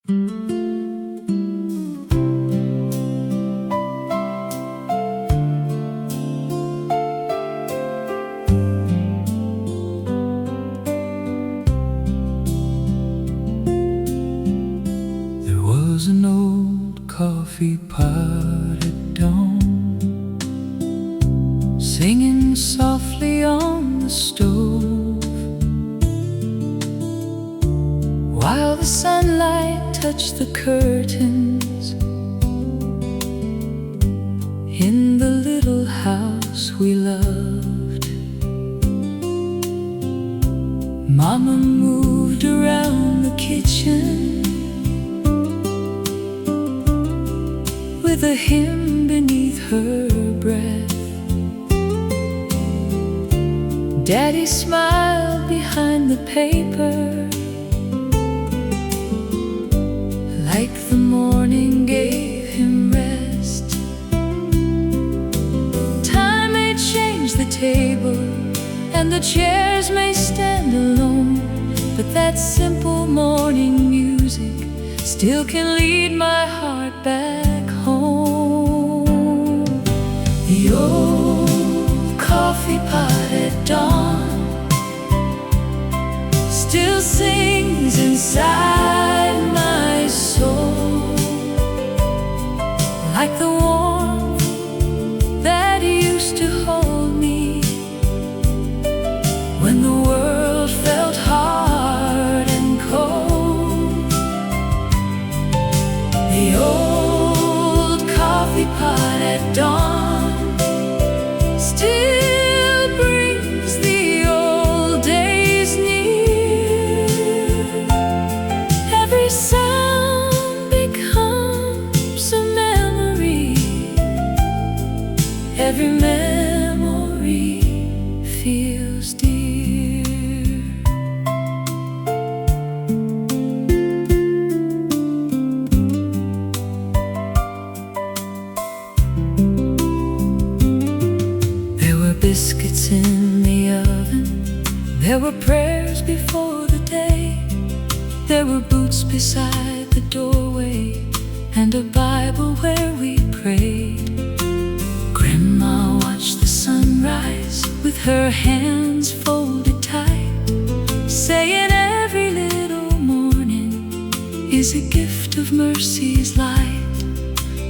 There was an old coffee pot at dawn, singing softly on the stove, while the sunlight touched the curtains in the little house we loved. Mama moved around the kitchen with a hymn beneath her breath. Daddy smiled behind the paper, like the morning gave him rest. Time may change the table and the chairs may stand alone, but that simple morning music still can lead my heart back home. The old coffee pot at dawn still sings inside my soul, like the warmth that used to hold me when the world felt hard and cold. The old coffee pot at dawn still brings the old days near. Every sound becomes a memory, every memory feels dear. There were biscuits in the oven, there were prayers before the day, there were boots beside the doorway, and a Bible where we prayed. Grandma watched the sunrise with her hands folded tight, saying every little morning is a gift of mercy's light.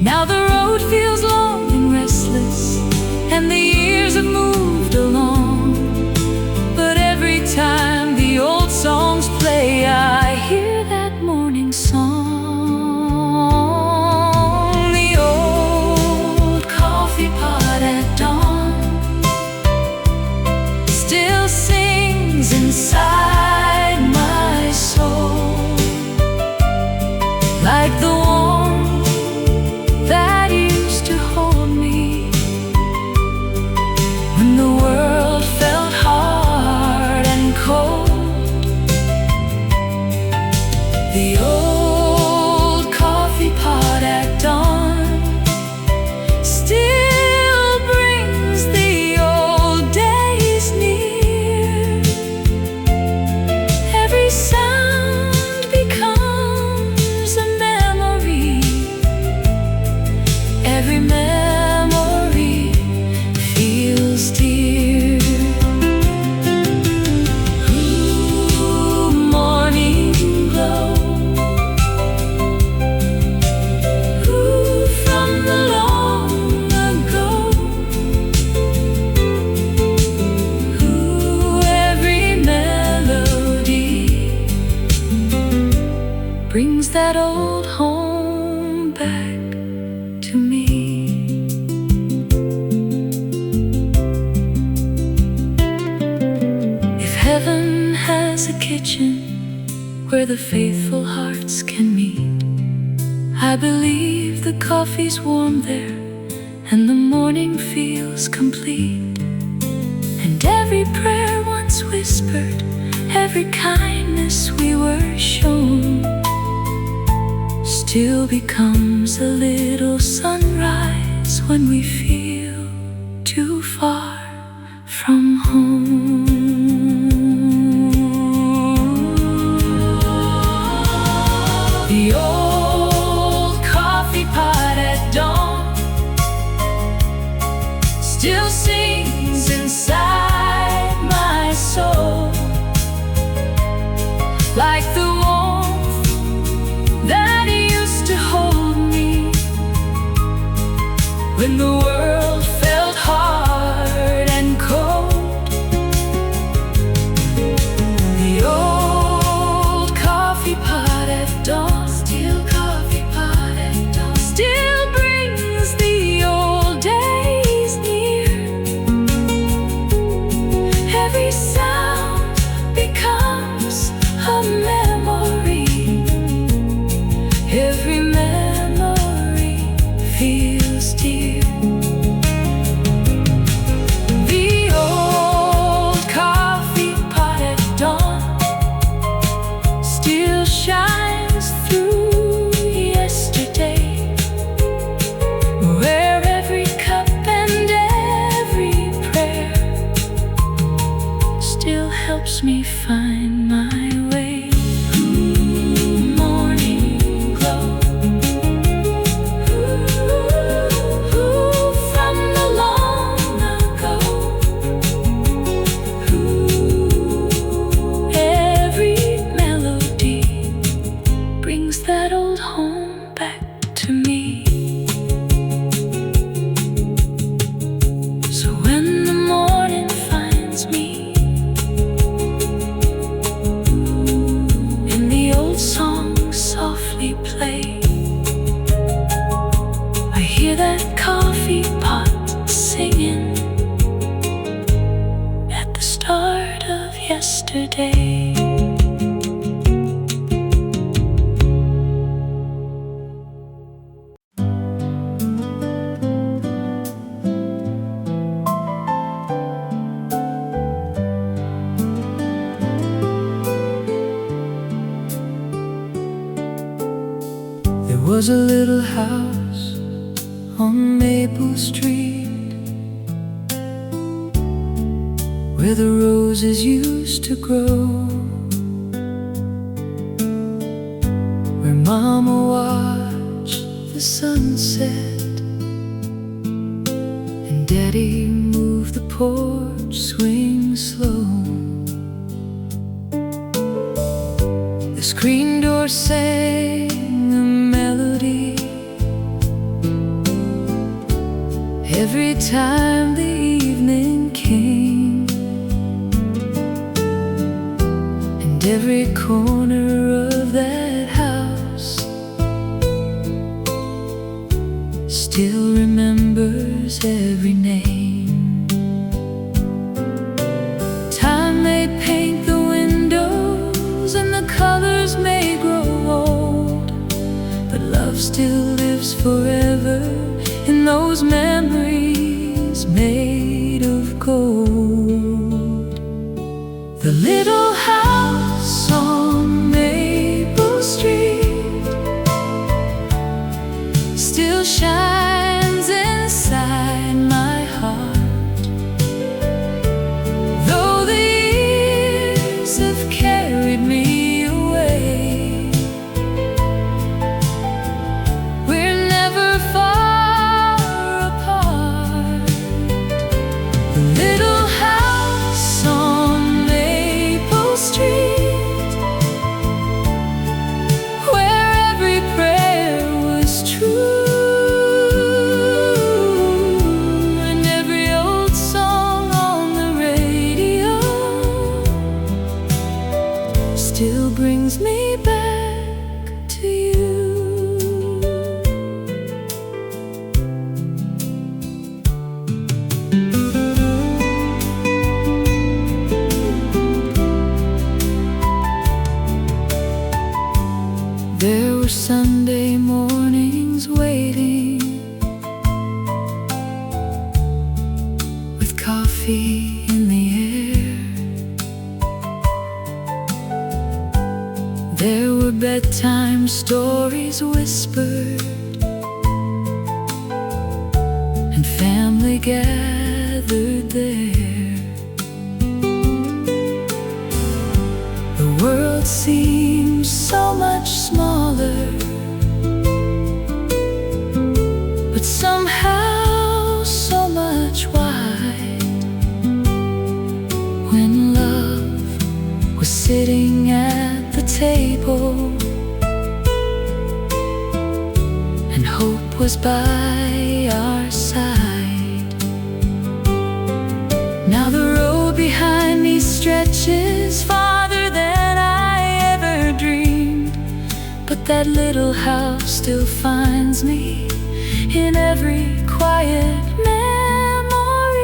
Now the road feels long and restless, and the years have moved along, but every time the old songs play, I hear that morning song. The old coffee pot at dawn still sings inside my soul, like the warmth that used to hold me when the world felt hard and cold. The old coffee pot at dawn still brings the old days near. Every sound becomes a memory, every memory feels dear. Ooh, morning glow, ooh, from the long ago. Ooh, every melody brings that old home back to me. If heaven has a kitchen where the faithful hearts can meet, I believe the coffee's warm there and the morning feels complete. And every prayer once whispered, every kindness we were shown, still becomes a little sunrise when we feel too far from home. The old coffee pot at dawn still sings inside my soul, like the warmth that used to hold me when the world felt hard and cold. The old coffee pot at dawn, still coffee pot at dawn, still brings the old days near. Every sound becomes a memory. Every memory feels dear. The old coffee pot at dawn still shines through yesterday, where every cup and every prayer still helps me find my way. Morning glow, from the long ago. Every melody brings that old home back to me. So when the morning finds me and the old song softly play, I hear that coffee pot singing at the start of yesterday. There was a little house on Maple Street where the roses used to grow, where Mama watched the sunset and Daddy moved the porch swing slow. The screen door sang a melody every time the evening came, and every corner of that house still remembers every name. Time may paint the windows and the colors may grow old, but love still lives forever in those memories made of gold. The little house on Maple Street still shines inside my heart, though the years have carried me away. We're never far apart. The little house on Maple Street, where every prayer was true, and every old song on the radio still brings me back to you. There were Sunday mornings waiting with coffee in the air. There were bedtime stories whispered and family gathered there. The world seems so much smaller was by our side. Now the road behind me stretches farther than I ever dreamed, but that little house still finds me in every quiet memory.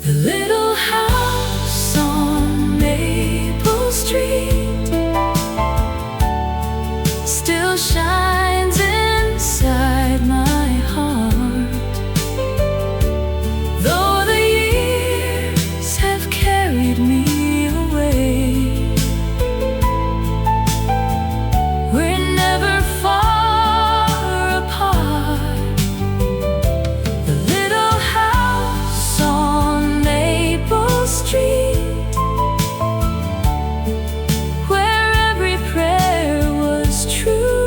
The little house on Maple Street still shines inside my heart, though the years have carried me away. We're never far apart. The little house on Maple Street, where every prayer was true,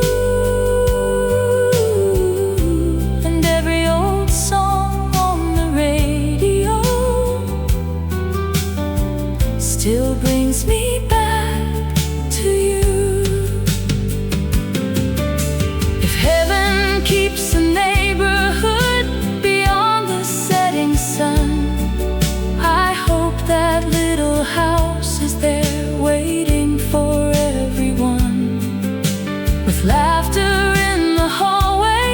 and every old song on the radio still brings me back to you. If heaven keeps a neighborhood beyond the setting sun, I hope that little house is there waiting for everyone, with laughter in the hallway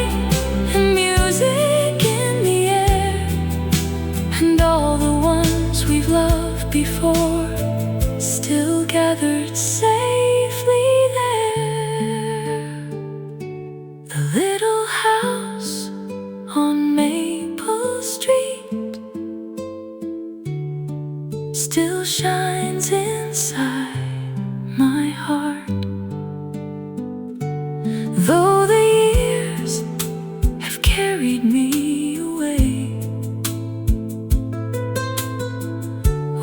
and music in the air, and all the ones we've loved before still gathered safely there. The little house on Maple Street still shines inside my heart, though the years have carried me away.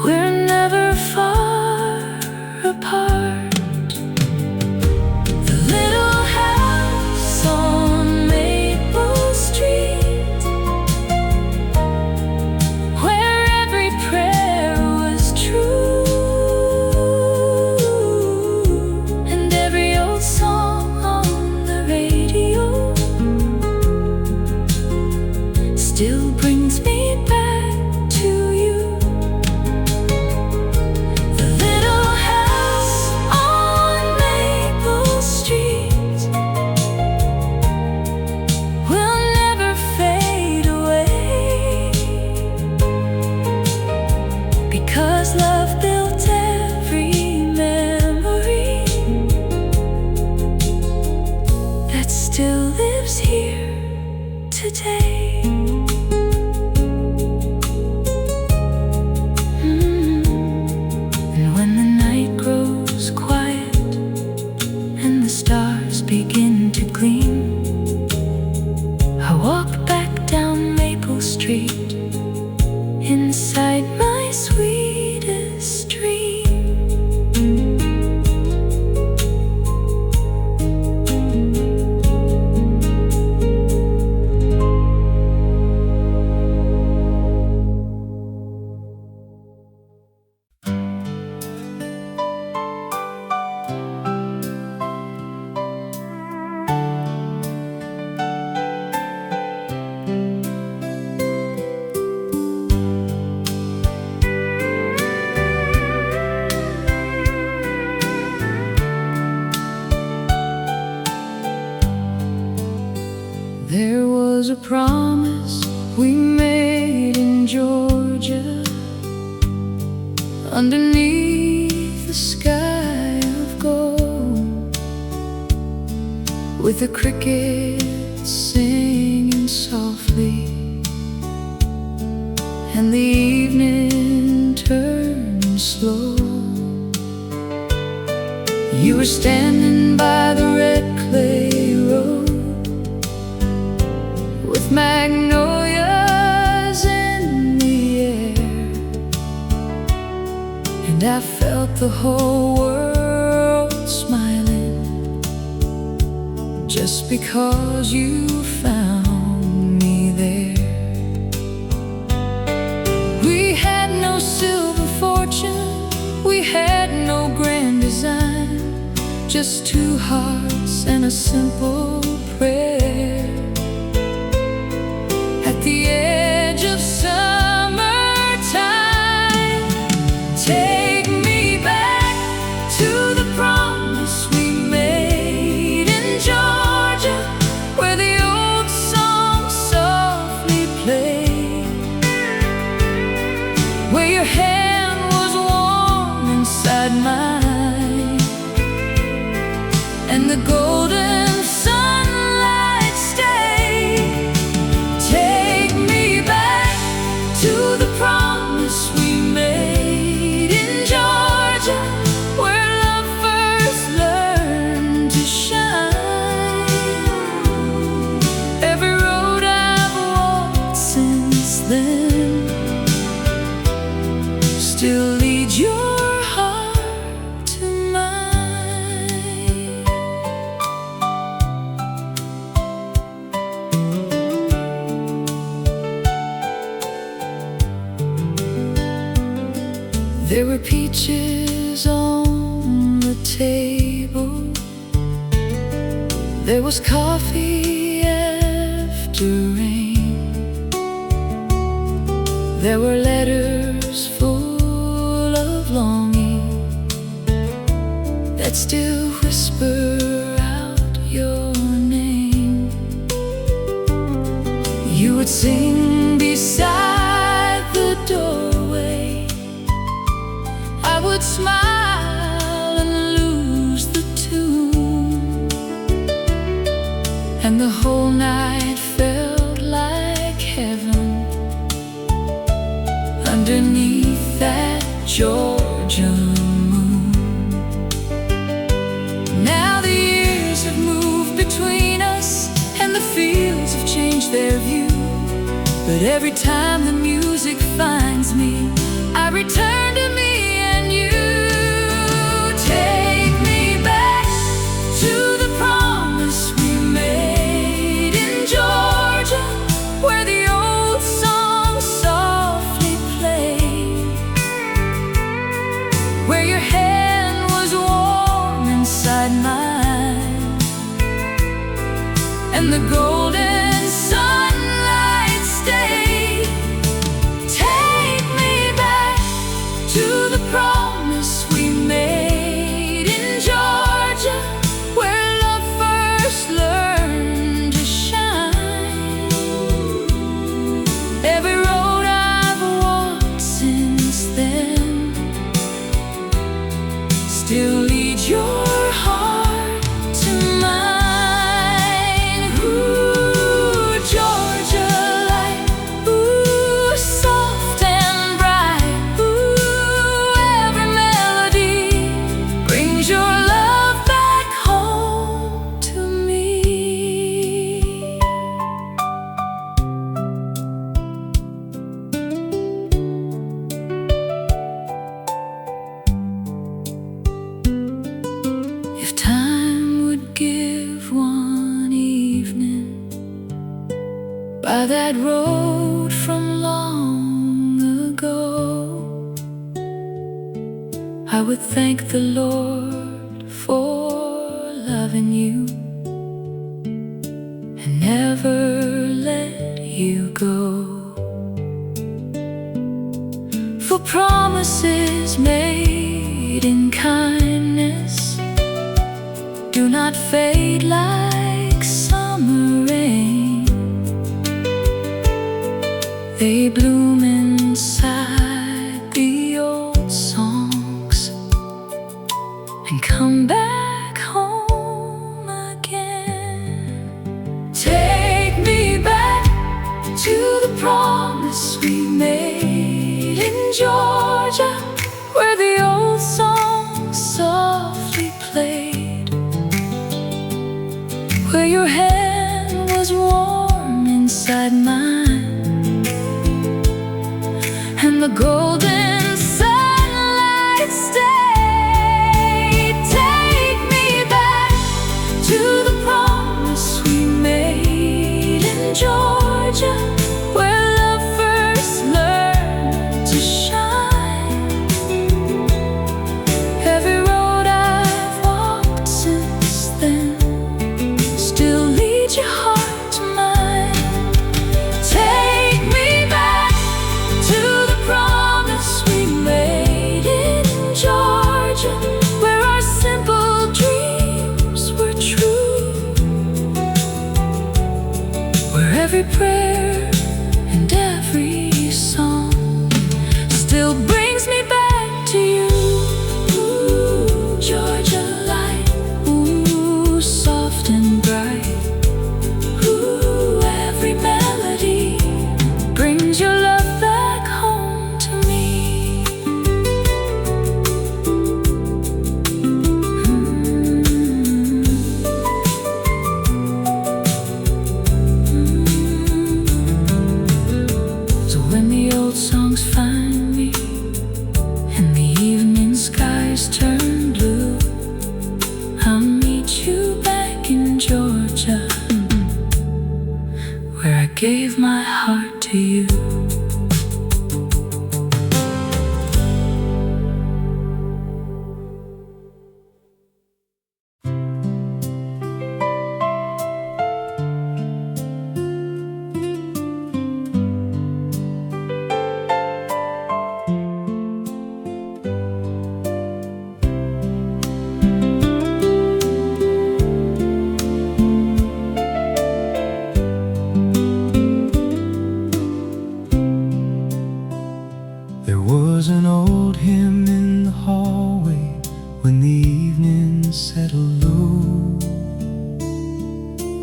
We're never far apart. The little house on Maple Street, where every prayer was true, and every old song on the radio still brings me back to you. The little house on Maple Street will never fade away, because love built every memory that still lives here today. And when the night grows quiet and the stars begin to gleam, I walk back down Maple Street inside my sweetest dream. There was a promise we made in Georgia, underneath the sky of gold, with the crickets singing softly, and the evening turned slow. You were standing by the red clay road, with magnolias in the air, and I felt the whole world smiling, just because you found me there. We had no silver fortune, we had no grand design, just two hearts and a simple prayer at the edge of summertime. Take me back to the promise we made in Georgia, where the old song softly played, where your hand was warm inside mine, and the golden sunlight stayed. Take me back to the promise we made in Georgia, where love first learned to shine. Every road I've walked since then still leads your heart to mine. There were peaches on the table, there was coffee after rain, there were letters full of longing that still whisper out your name. You would sing beside the doorway, I would smile and lose the tune, and the whole night felt like heaven underneath that Georgia moon. Now the years have moved between us, and the fields have changed their view, but every time the music finds me, I return to me and you. Take me back to the promise we made in Georgia, where the old song softly played, where your hand was warm inside mine, and the golden sunlight stayed. Take me back to the promise we made in Georgia, where love first learned to shine. Every road I've walked since then still leads your heart to mine. Ooh, Georgia light, ooh, soft and bright, ooh, every melody brings your love back home to me. If time would give one evening by that road from long ago, I would thank the Lord for loving you and never let you go. For promises made in kindness do not fade like summer rain. They bloom inside the old songs and come back home again. Take me back to the promise we made in Georgia, where the old song softly played, where your hand was warm inside mine, and the golden sunlight stayed. Take me back to the promise we made in Georgia, where love first learned to shine. Every road I've walked since then still leads every prayer and every song still brings me back to you. Ooh, Georgia light, ooh, soft and bright. Ooh, every melody brings your love back home to me. So when the old songs find me and the evening skies turn blue, I'll meet you back in Georgia, where I gave my heart to you. There was an old hymn in the hallway when the evening settled low.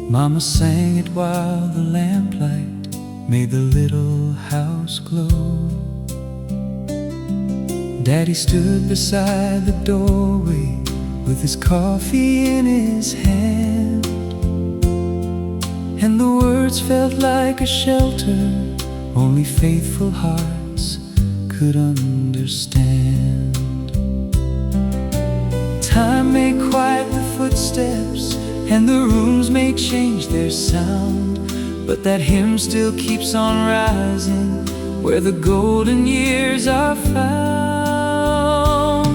Mama sang it while the lamplight made the little house glow. Daddy stood beside the doorway with his coffee in his hand, and the words felt like a shelter only faithful hearts could understand. Time may quiet the footsteps and the rooms may change their sound, but that hymn still keeps on rising where the golden years are found.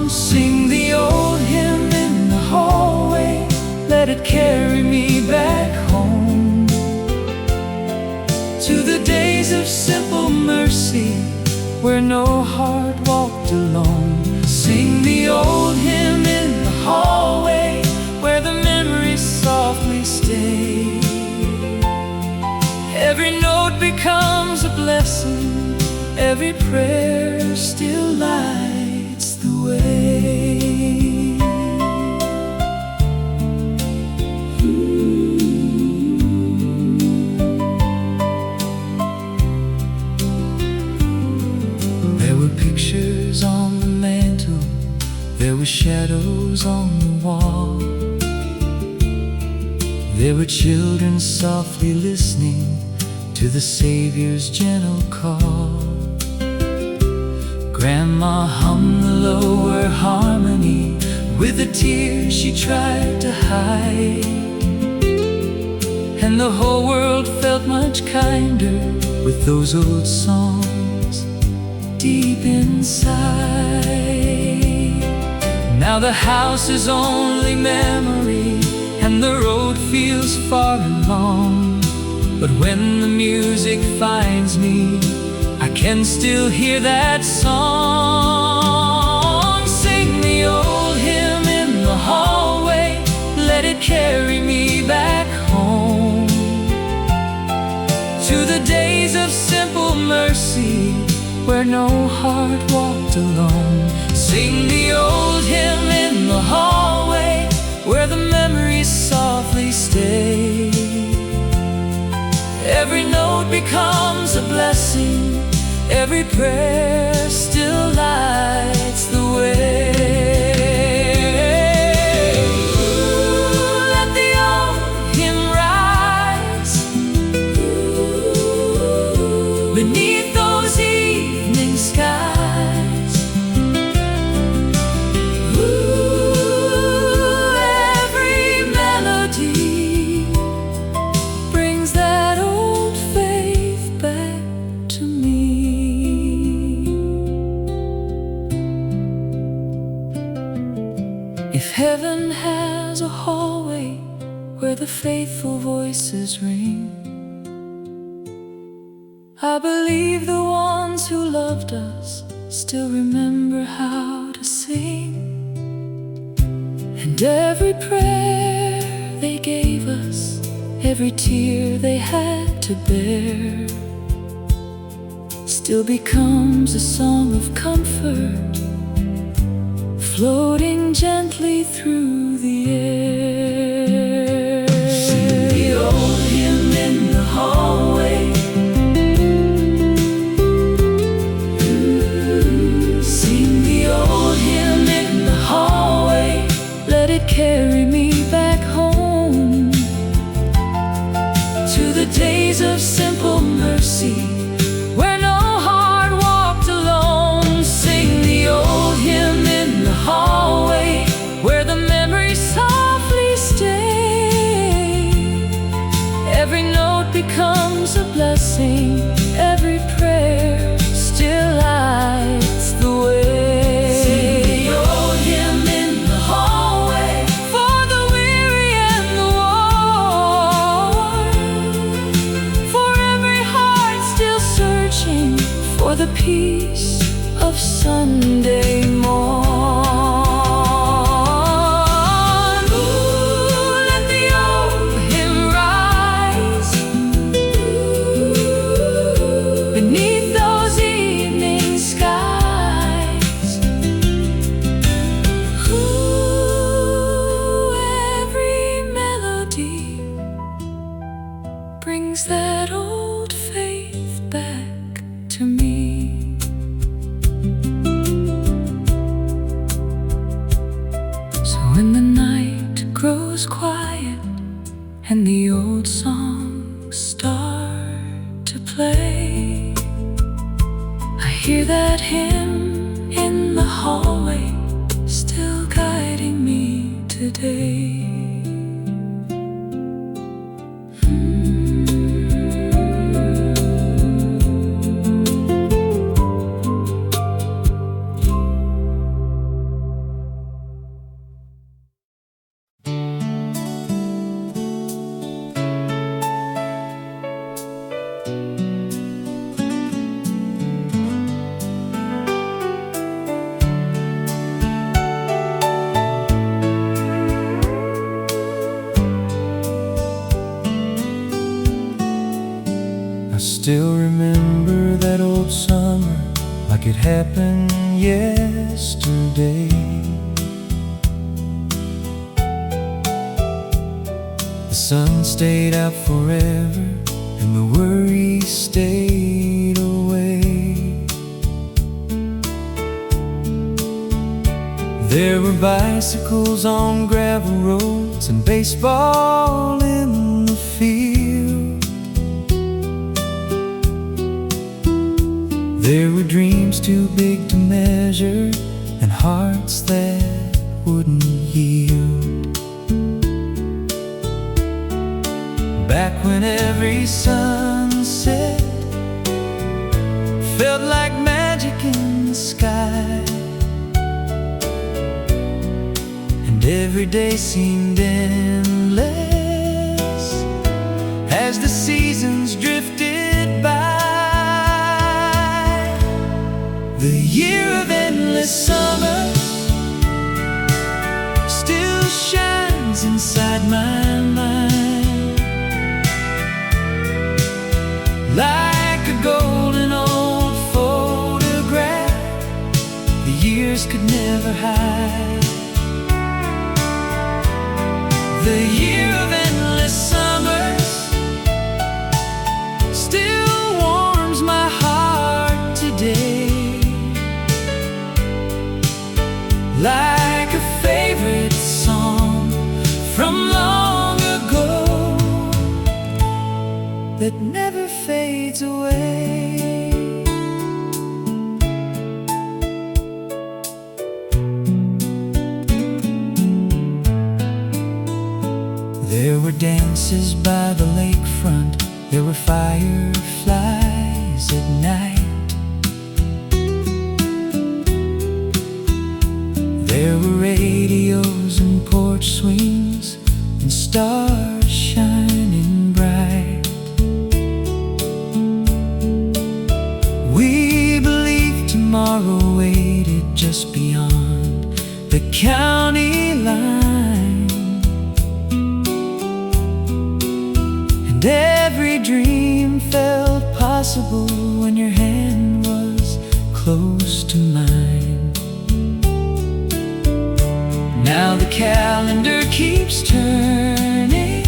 Sing the old hymn in the hallway, let it carry me back home to the days of simple mercy where no heart walked alone. Sing the old hymn in the hallway where the memories softly stay. Every note becomes a blessing, every prayer still lights the way. Pictures on the mantle, there were shadows on the wall. There were children softly listening to the Savior's gentle call. Grandma hummed the lower harmony with the tears she tried to hide, and the whole world felt much kinder with those old songs deep inside. Now the house is only memory and the road feels far and long, but when the music finds me, I can still hear that song. Sing the old hymn in the hallway, let it carry me back home to the days of simple mercy where no heart walked alone. Sing the old hymn in the hallway where the memories softly stay. Every note becomes a blessing, every prayer still lights the way. Ooh, let the old hymn rise beneath those evening skies. Ooh, every melody brings that old faith back to me. If heaven has a hallway where the faithful voices ring, I believe the ones who loved us still remember how to sing. And every prayer they gave us, every tear they had to bear still becomes a song of comfort, floating gently through the air. Sing the old hymn in the hallway. Sing the old hymn in the hallway. Let it carry me back home to the days of simple mercy, where no heart walked alone. sing the old hymn in the hallway, Where the memories softly stay. Every note becomes a blessing, every prayer still lights the way. sing the old hymn in the hallway. For the weary and the worn, for every heart still searching for the peace of Sunday morn. Beneath those evening skies, Every melody brings that old faith back to me. So when the night grows quiet and the old songs start to play, I hear that hymn in the hallway, still guiding me today. I still remember that old summer like it happened yesterday. The sun stayed out forever and the worries stayed away. There were bicycles on gravel roads and baseball in the field. There were dreams too big to measure and hearts that wouldn't yield. Back when every sunset felt like magic in the sky, and every day seemed endless as the seasons drifted by. The year of endless summers still shines inside my mind, like a golden old photograph the years could never hide. The year of endless summers still warms my heart today, like a favorite song from long ago that never fades away. There were dances by the lakefront, there were fireflies at night. There were radios and porch swings and stars shining bright. We believed tomorrow waited just beyond the county line. And every dream felt possible when your hand was close to mine. Now the calendar keeps turning,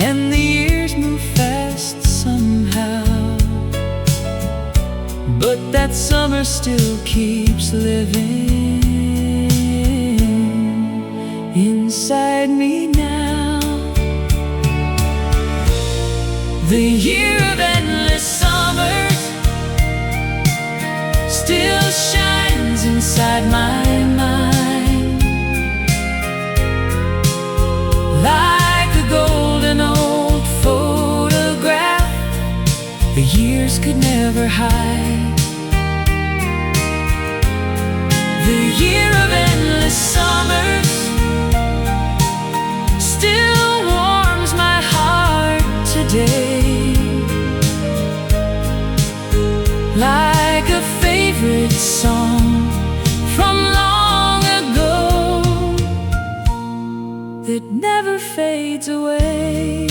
and the years move fast somehow, but that summer still keeps living inside me now. The year of endless summers still shines inside my mind, like a golden old photograph the years could never hide. The year of endless summers still warms my heart today, like a favorite song from long ago that never fades away.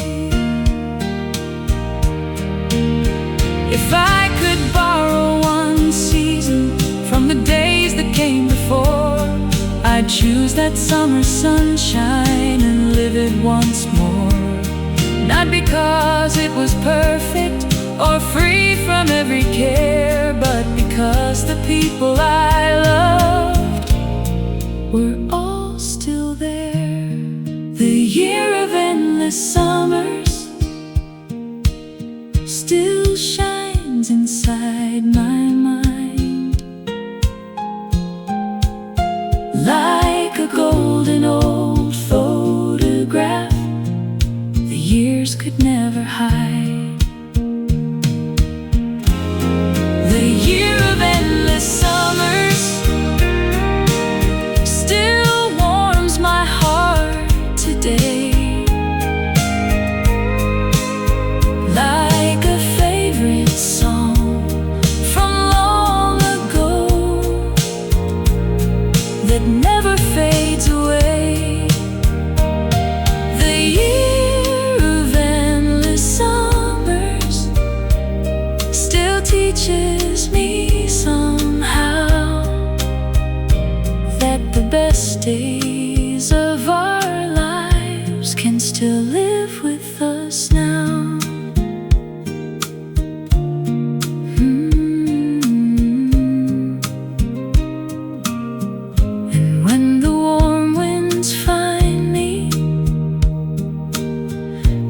If I could borrow one season from the days that came before, I'd choose that summer sunshine and live it once more. not because it was perfect or free from every care, but because the people I loved were all still there. The year of endless summers still shines inside my mind, like a golden old photograph the years could never hide. The year of endless summers still warms my heart today, like a favorite song from long ago that never fades away. The year of endless summers still teaches me somehow that the best days of our lives can still live with us now. And when the warm winds find me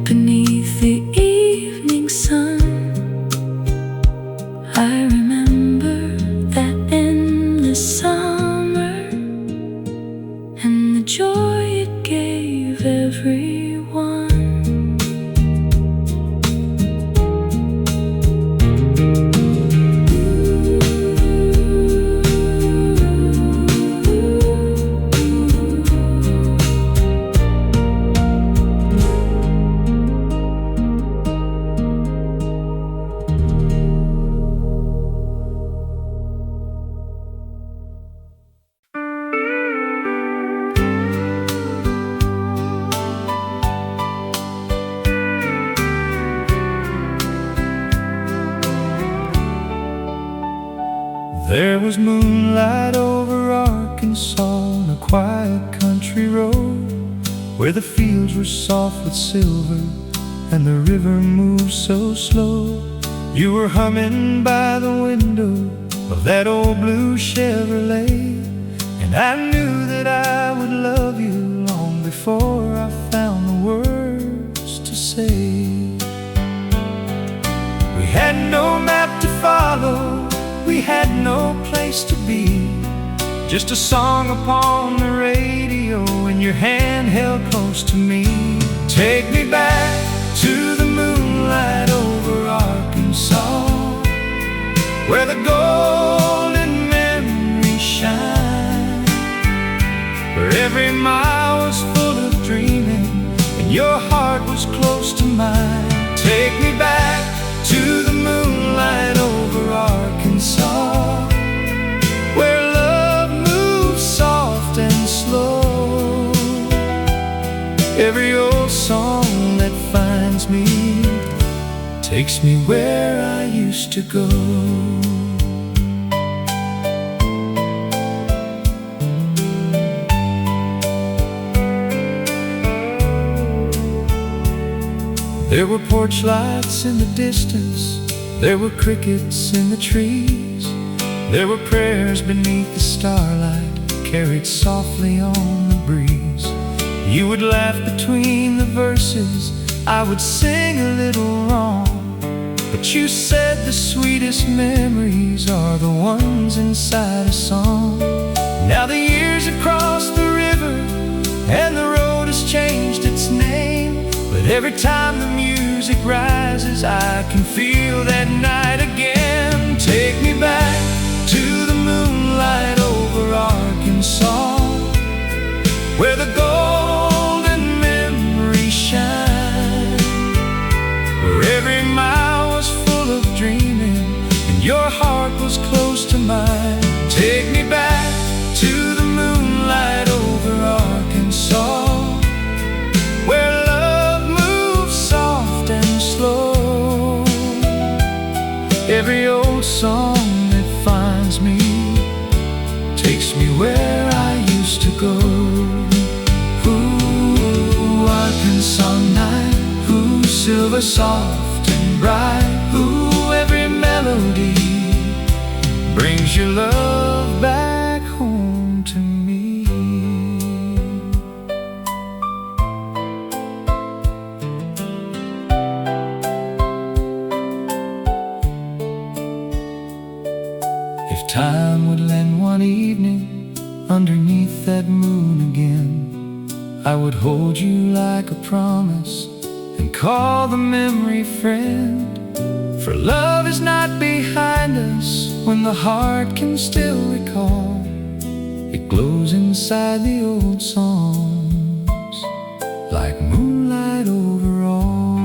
beneath the evening sun, I remember that endless summer and the joy it gave everyone. There was moonlight over Arkansas on a quiet country road, where the fields were soft with silver and the river moved so slow. You were humming by the window of that old blue Chevrolet, and I knew that I would love you long before I found the words to say. We had no map to follow, we had no place to be, just a song upon the radio and your hand held close to me. Take me back to the moonlight over Arkansas, where the golden memories shine, where every mile was full of dreaming and your heart was close to mine. Take me back to the moonlight over Arkansas, where love moves soft and slow. Every old song that takes me where I used to go. There were porch lights in the distance, there were crickets in the trees, there were prayers beneath the starlight, carried softly on the breeze. You would laugh between the verses, I would sing a little wrong, but you said the sweetest memories are the ones inside a song. Now the years have crossed the river, and the road has changed its name, but every time the music rises, I can feel that night again. Take me back to the moonlight over Arkansas, where the golden memories shine, where every mile was full of dreaming and your heart was close to mine. Take me back to the moonlight over Arkansas, where love moves soft and slow. Every old song that finds me takes me where I used to go. Ooh, Arkansas night, ooh, silver soft and bright, ooh, every melody brings your love back home to me. If time would lend one evening underneath that moon again, I would hold you like a promise and call the memory friend. For love is not behind us when the heart can still recall. It glows inside the old songs like moonlight over all.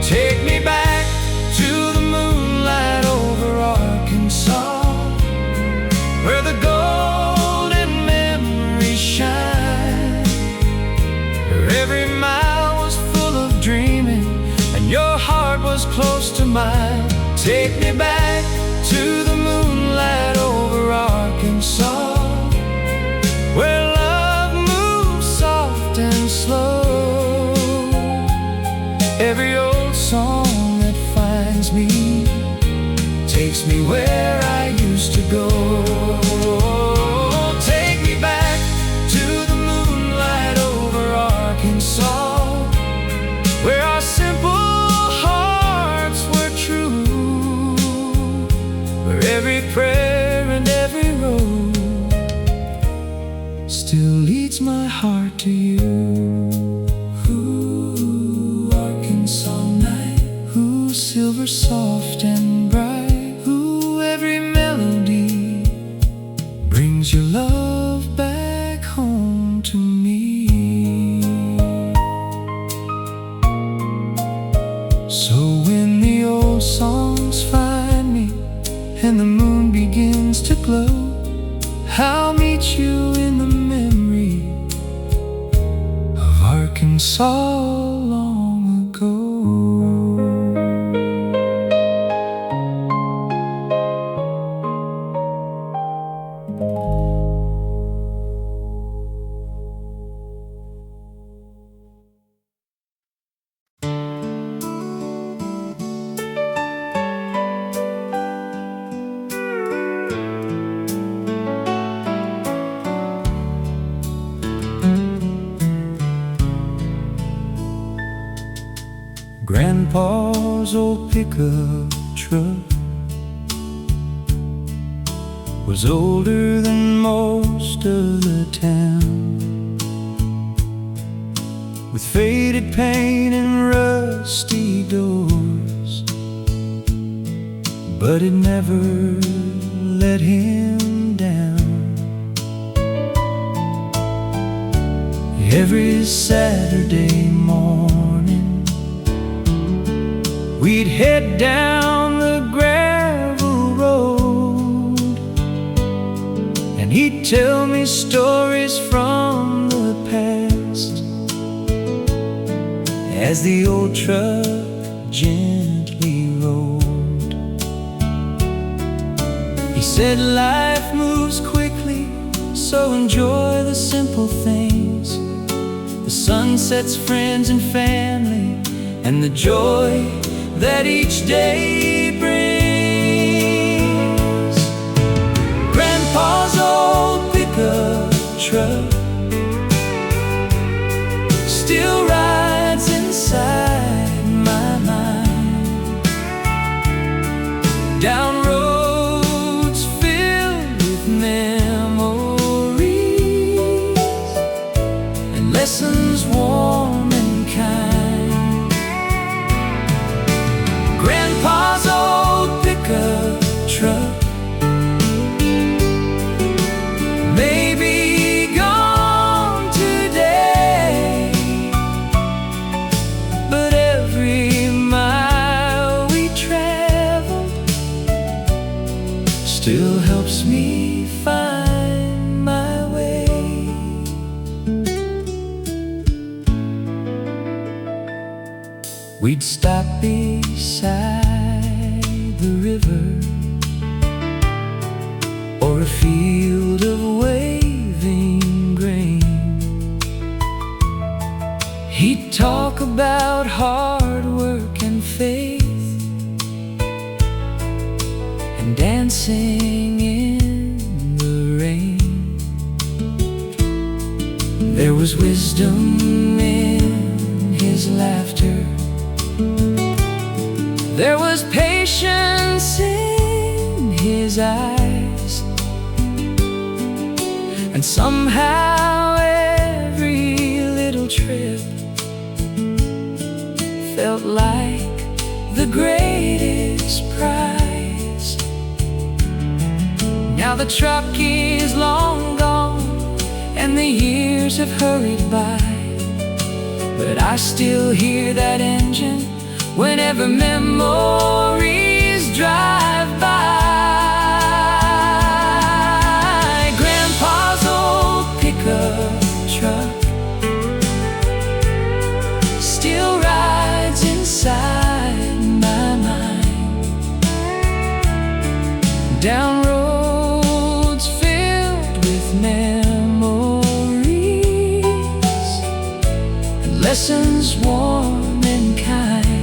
Take me back to the moonlight over Arkansas, where the golden memories shine, where every mile was full of dreaming and your heart was close to mine. Take me back to the moonlight over Arkansas, where love moves soft and slow. Every old song that finds me takes me where I used to go. Take me back to the moonlight over Arkansas, where our simple hearts were true, where every prayer and every road still leads my heart to you. Ooh, Arkansas night, ooh, silver soft and bright, ooh, every melody brings your love back home to me. So when the old songs find me and the moon begins to glow, I'll meet you in the memory of Arkansas long ago. Grandpa's old pickup truck was older than most of the town, with faded paint and rusty doors, but it never let him down. Every Saturday morning we'd head down the gravel road, and he'd tell me stories from the past as the old truck gently rolled. He said life moves quickly, so enjoy the simple things, the sunsets, friends and family, and the joy that each day brings. Grandpa's old pickup truck still rides inside my mind, down roads filled with memories and lessons warm and kind. Grandpa's old pickup truck may be gone today, but every mile we traveled still helps me find my way. We'd stop beside the river or a field of waving grain. He'd talk about hard work and faith and dancing in the rain. There was wisdom in his laughter, there was patience in his eyes, and somehow every little trip felt like the greatest prize. Now the truck is long gone and the years have hurried by, but I still hear that engine whenever memories drive by. Grandpa's old pickup truck still rides inside my mind, down roads filled with memories and lessons warm and kind.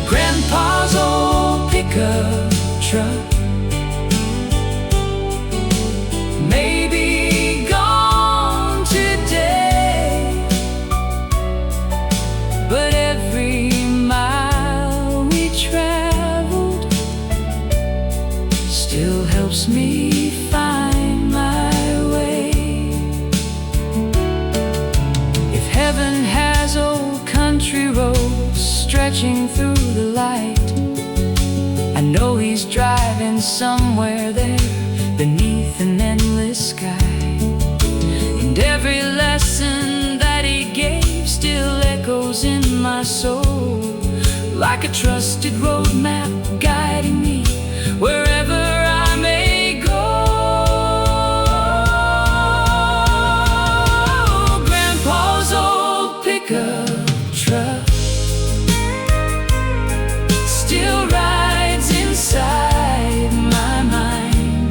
Grandpa's old pickup truck may be gone today, but every mile we traveled still helps me find my way. If heaven has old country roads stretching through the light, I know he's driving somewhere there beneath an endless sky. And every lesson that he gave still echoes in my soul, like a trusted road map guiding me wherever I may go. Grandpa's old pickup truck still rides inside my mind,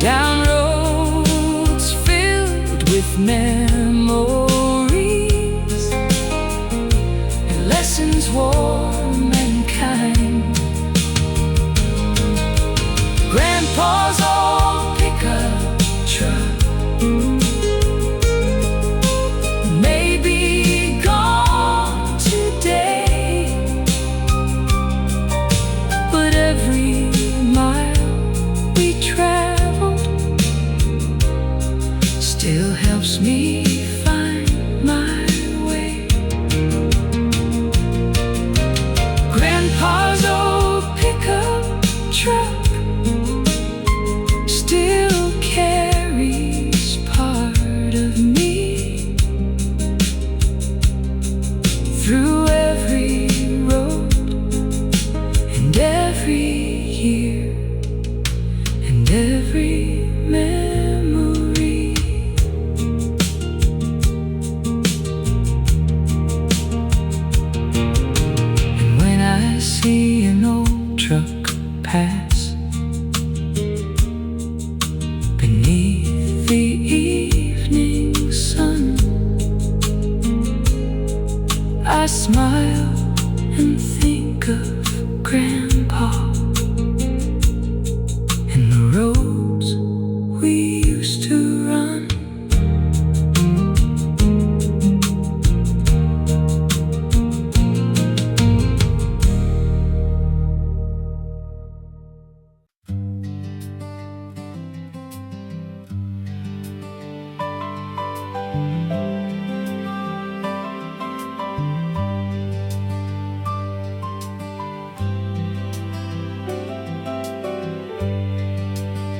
down roads filled with memories and lessons warm and kind. Grandpa's old pickup truck may be gone today, but every mile we traveled still helps me find my way. Grandpa's old pickup truck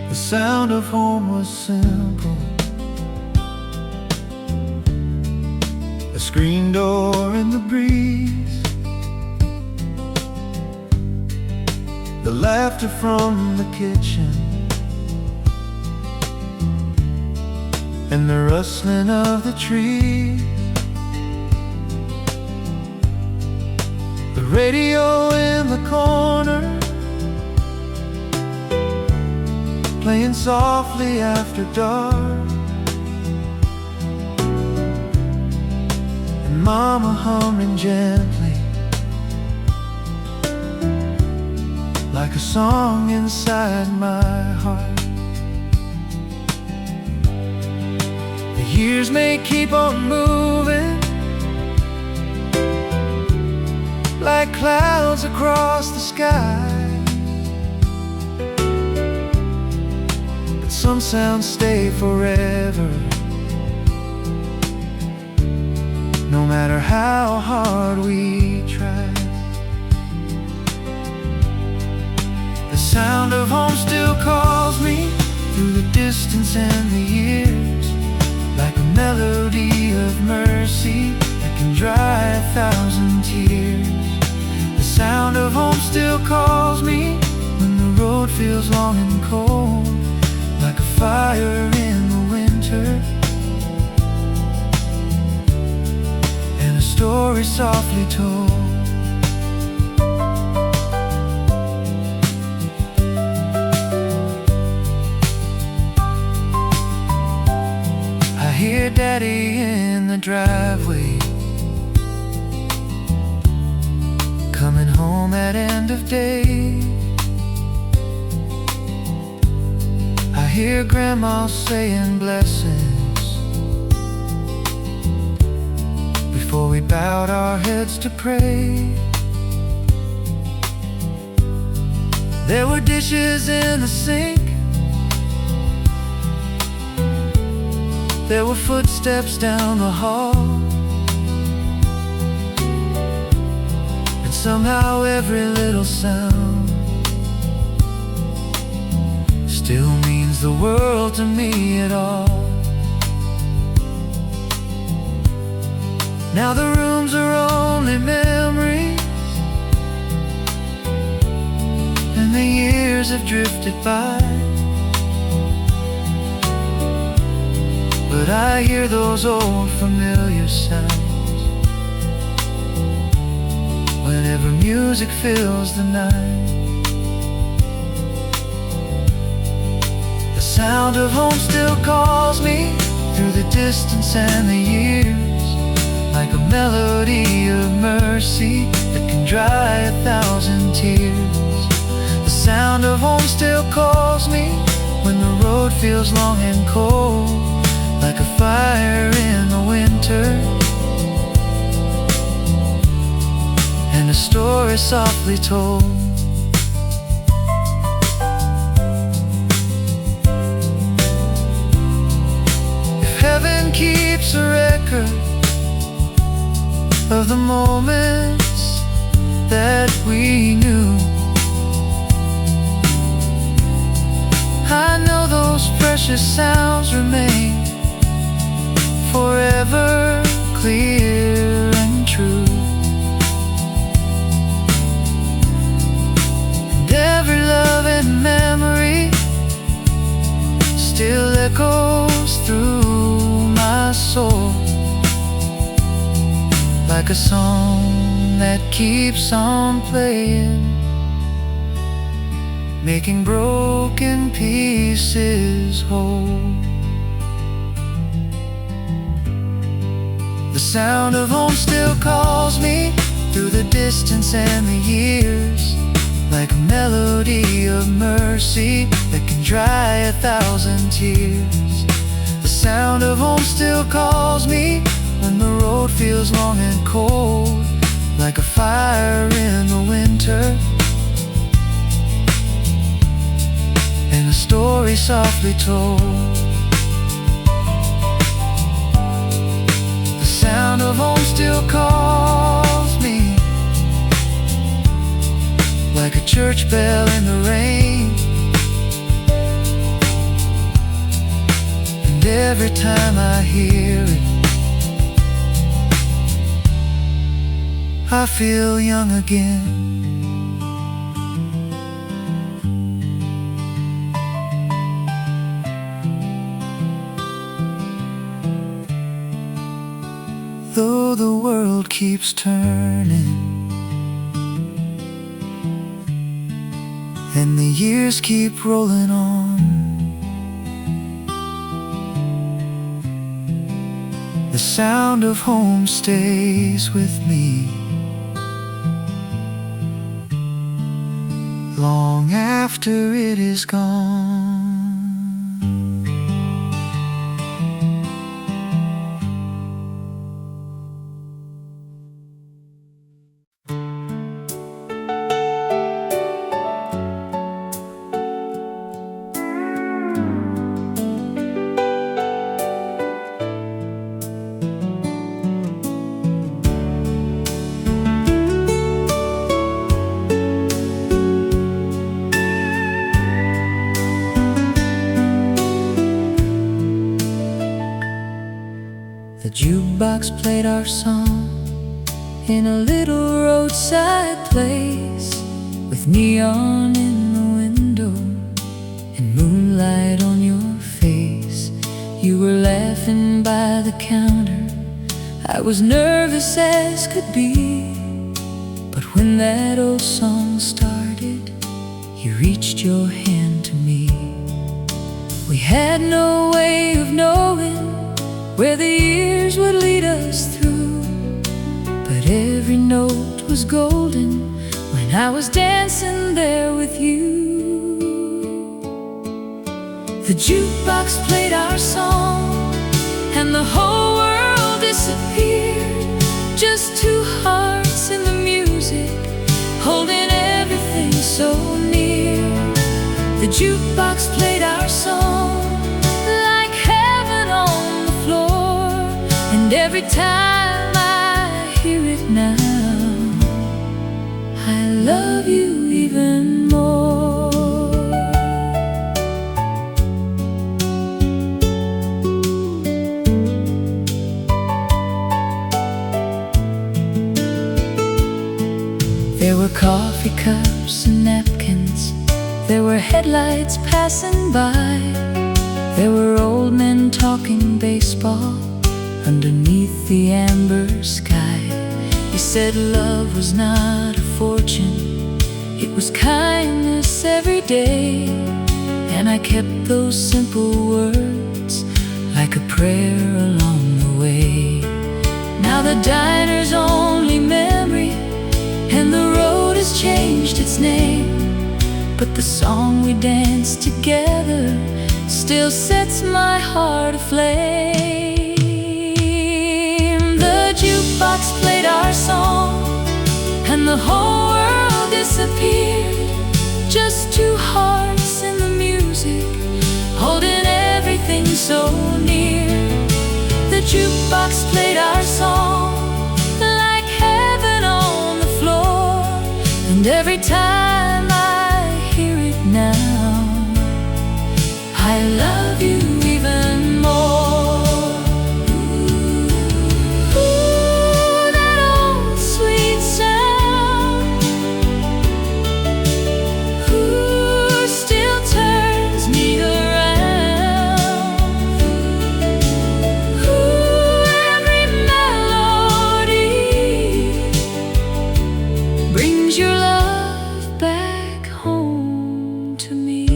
The sound of home was simple. A screen door in the breeze, the laughter from the kitchen, and the rustling of the trees. The radio in the corner, playing softly after dark, and Mama humming gently, like a song inside my heart. The years may keep on moving, like clouds across the sky, but some sounds stay forever, no matter how hard we try. The sound of home still calls me through the distance and the years, like a melody of mercy that can dry 1,000 tears. The sound of home still calls me when the road feels long and cold, like a fire in the winter, and a story softly told. I hear Daddy in the driveway, coming home at end of day. I hear Grandma saying blessings before we bowed our heads to pray. There were dishes in the sink, there were footsteps down the hall, and somehow every little sound still means the world to me at all. Now the rooms are only memories, and the years have drifted by, but I hear those old familiar sounds whenever music fills the night. The sound of home still calls me through the distance and the years, like a melody of mercy that can dry 1,000 tears. The sound of home still calls me when the road feels long and cold, like a fire in the winter, and a story softly told. If heaven keeps a record of the moments that we knew, I know those precious sounds remain forever clear and true. And every love and memory still echoes through my soul, like a song that keeps on playing, making broken pieces whole. The sound of home still calls me through the distance and the years, like a melody of mercy that can dry 1,000 tears. The sound of home still calls me when the road feels long and cold, like a fire in the winter, and a story softly told. The sound of home still calls me like a church bell in the rain, every time I hear it, I feel young again. Though the world keeps turning and the years keep rolling on, the sound of home stays with me long after it is gone. The jukebox played our song in a little roadside place, with neon in the window and moonlight on your face. You were laughing by the counter, I was nervous as could be. But when that old song started, you reached your hand to me. We had no way of knowing where the years would lead us through, but every note was golden when I was dancing there with you. The jukebox played our song and the whole world disappeared. Just two hearts in the music, holding everything so near. The jukebox played our song like heaven on the floor, and every time I hear it now, I love you even more. There were coffee cups and napkins, there were headlights passing by, there were old men talking baseball underneath the amber sky. You said love was not a fortune, it was kindness every day, and I kept those simple words like a prayer along the way. Now the diner's only memory, and the road has changed its name, but the song we danced together still sets my heart aflame. The jukebox played our song and the whole world disappeared. Just two hearts in the music, holding everything so near. The jukebox played our song like heaven on the floor, and every time I hear it now, I love you even more. Ooh, that old sweet sound, ooh, still turns me around. Ooh, every melody brings your love back home to me.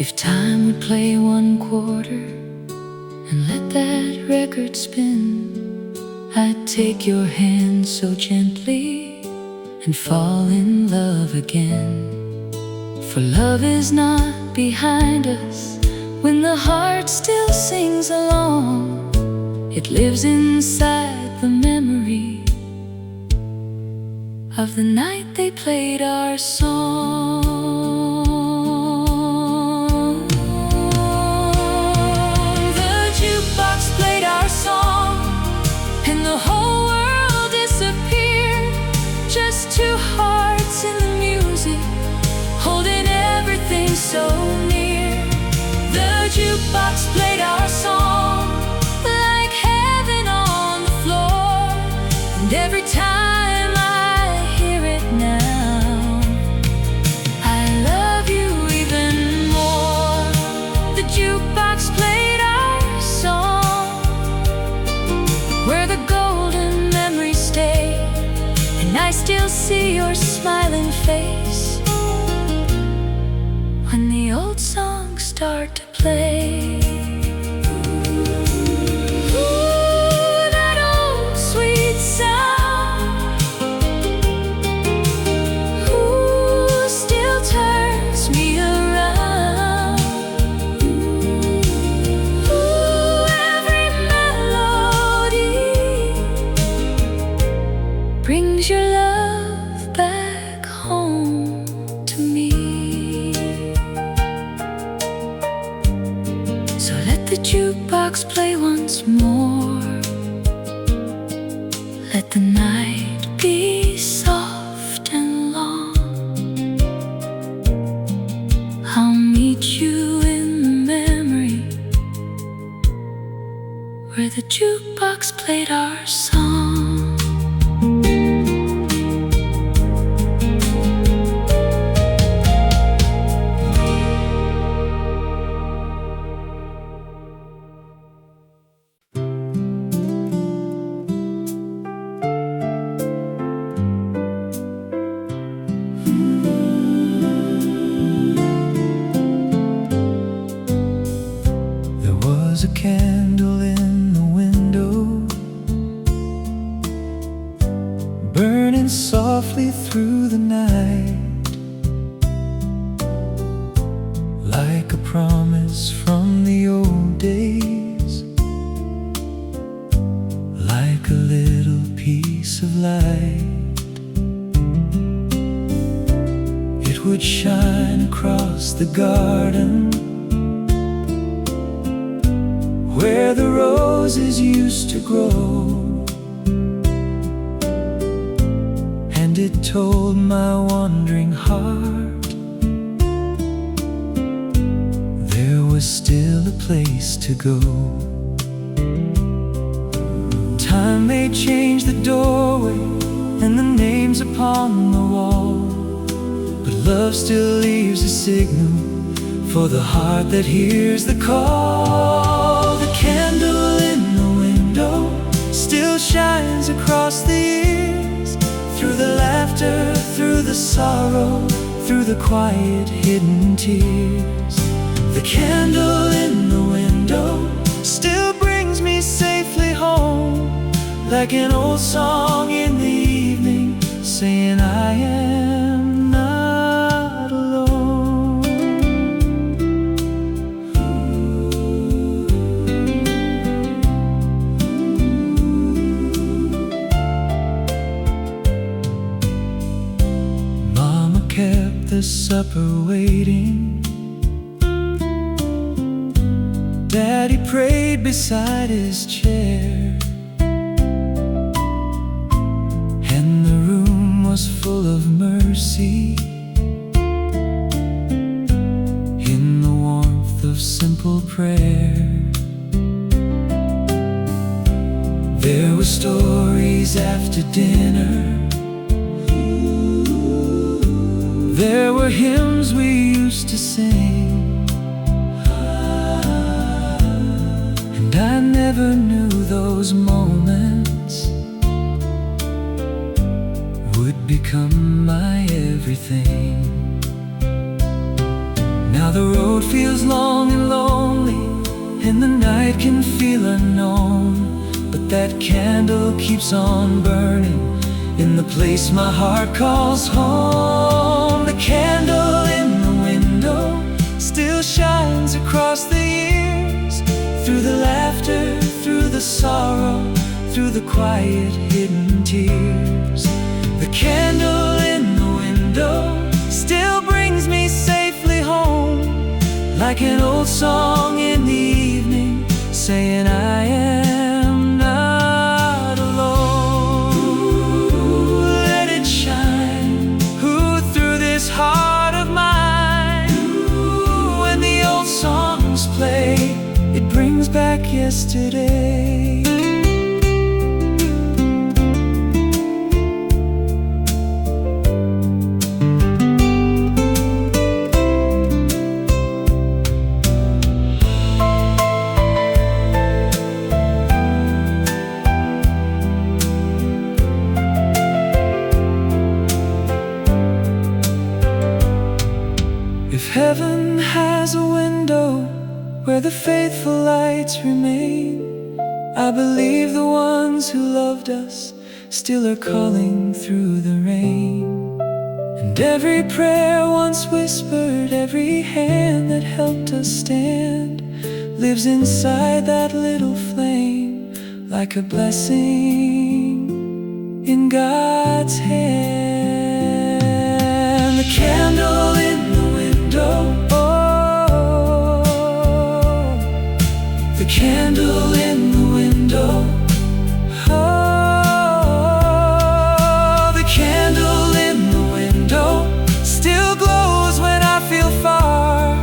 If time would play one quarter and let that record spin, I'd take your hand so gently and fall in love again. For love is not behind us when the heart still sings along. It lives inside the memory of the night they played our song. The jukebox played our song and the so near. The jukebox played our song like heaven on the floor, and every time I hear it now, I love you even more. The jukebox played our song where the golden memories stay, and I still see your smiling face when the old songs start to play. Ooh, that old sweet sound, ooh, still turns me around. Ooh, every melody brings your love back home to me. So let the jukebox play once more. Let the night be soft and long. I'll meet you in the memory where the jukebox played our song. There was a candle in the window, burning softly through the night, like a promise from the old days, like a little piece of light. It would shine across the garden where the roses used to grow, and it told my wandering heart there was still a place to go. Time may change the doorway and the names upon the wall, but love still leaves a signal for the heart that hears the call. The candle in the window still shines across the years, through the laughter, through the sorrow, through the quiet hidden tears. The candle in the window still brings me safely home, like an old song in the evening, saying I am not alone. Mama kept the supper waiting, Daddy prayed beside his chair, and the room was full of mercy in the warmth of simple prayer. There were stories after dinner, there were hymns we used to sing, and I never knew those moments would become my everything. Now the road feels long and lonely, and the night can feel unknown, but that candle keeps on burning in the place my heart calls home. The candle in the window still shines across the years, through the laughter, through the sorrow, through the quiet hidden tears. The candle in the window still brings me safely home, like an old song in the evening, saying I am not alone. Ooh, let it shine, ooh, through this heart of mine. Ooh, back yesterday. If heaven has a window where the faithful lights remain, I believe the ones who loved us still are calling through the rain. And every prayer once whispered, every hand that helped us stand, lives inside that little flame, like a blessing in God's hand. The candle in the window, the candle in the window, oh, the candle in the window still glows when I feel far,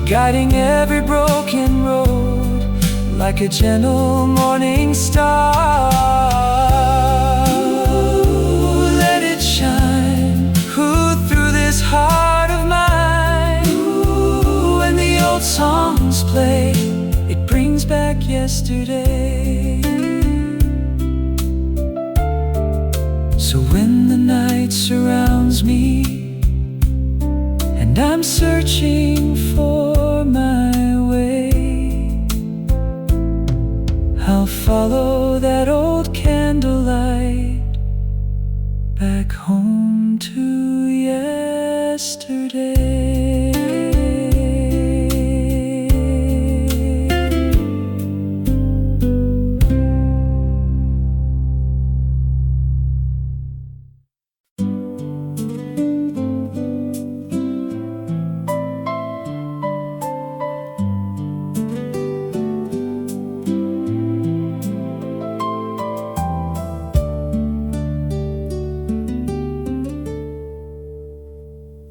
guiding every broken road like a gentle morning star. Ooh, let it shine, ooh, through this heart of mine. Ooh, when the old songs play, brings back yesterday. So when the night surrounds me and I'm searching for my way, I'll follow that old candlelight back home to yesterday.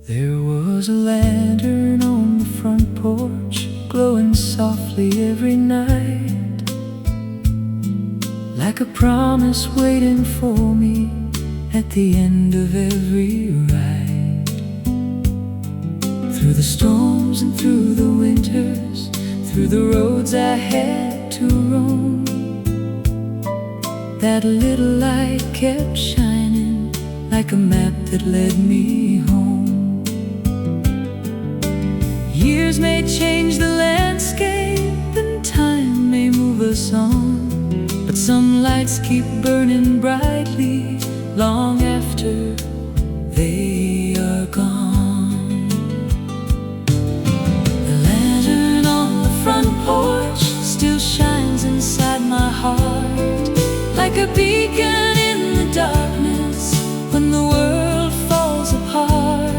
There was a lantern on the front porch, glowing softly every night, like a promise waiting for me at the end of every ride. Through the storms and through the winters, through the roads I had to roam, that little light kept shining like a map that led me home. Years may change the landscape and time may move us on, but some lights keep burning brightly long after they are gone. The lantern on the front porch still shines inside my heart, like a beacon in the darkness when the world falls apart.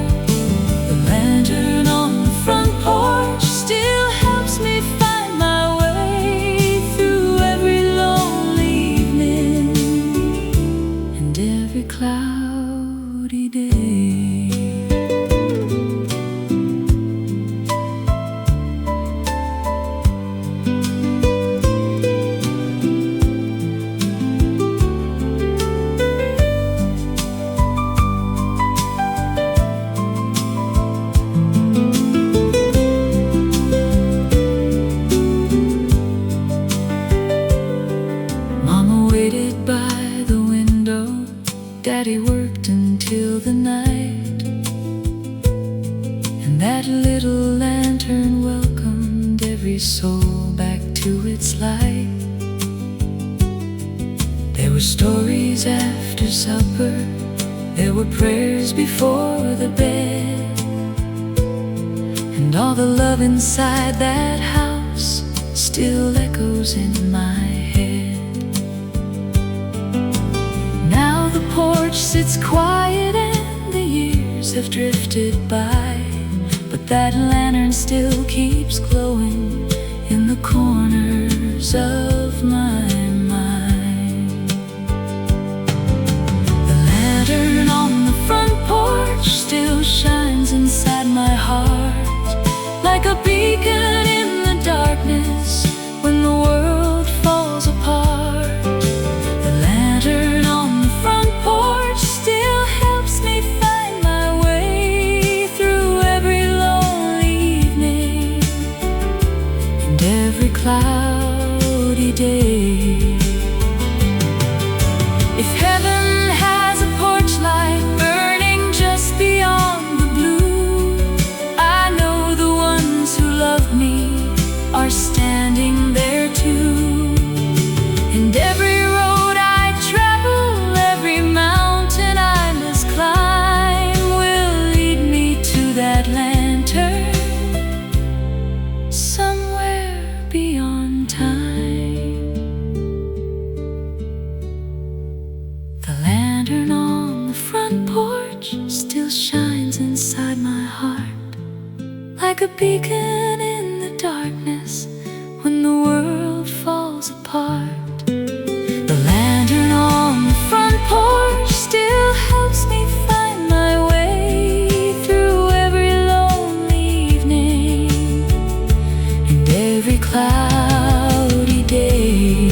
The lantern on the front porch still helps me find my way through every lonely evening and every cloudy day. Daddy worked until the night, and that little lantern welcomed every soul back to its light. There were stories after supper, there were prayers before the bed, and all the love inside that house still echoes in my head. Now the porch sits quiet and the years have drifted by, but that lantern still keeps glowing in the corners of my mind. The lantern on the front porch still shines inside my heart, like a beacon in the darkness when the world day. If heaven has a porch light burning just beyond the blue, I know the ones who love me are standing there too. And every road I travel, every mountain I must climb, will lead me to that lantern somewhere beyond time. The lantern on the front porch still shines inside my heart, like a beacon in the darkness when the world falls apart. The lantern on the front porch still helps me find my way through every lonely evening and every cloudy day.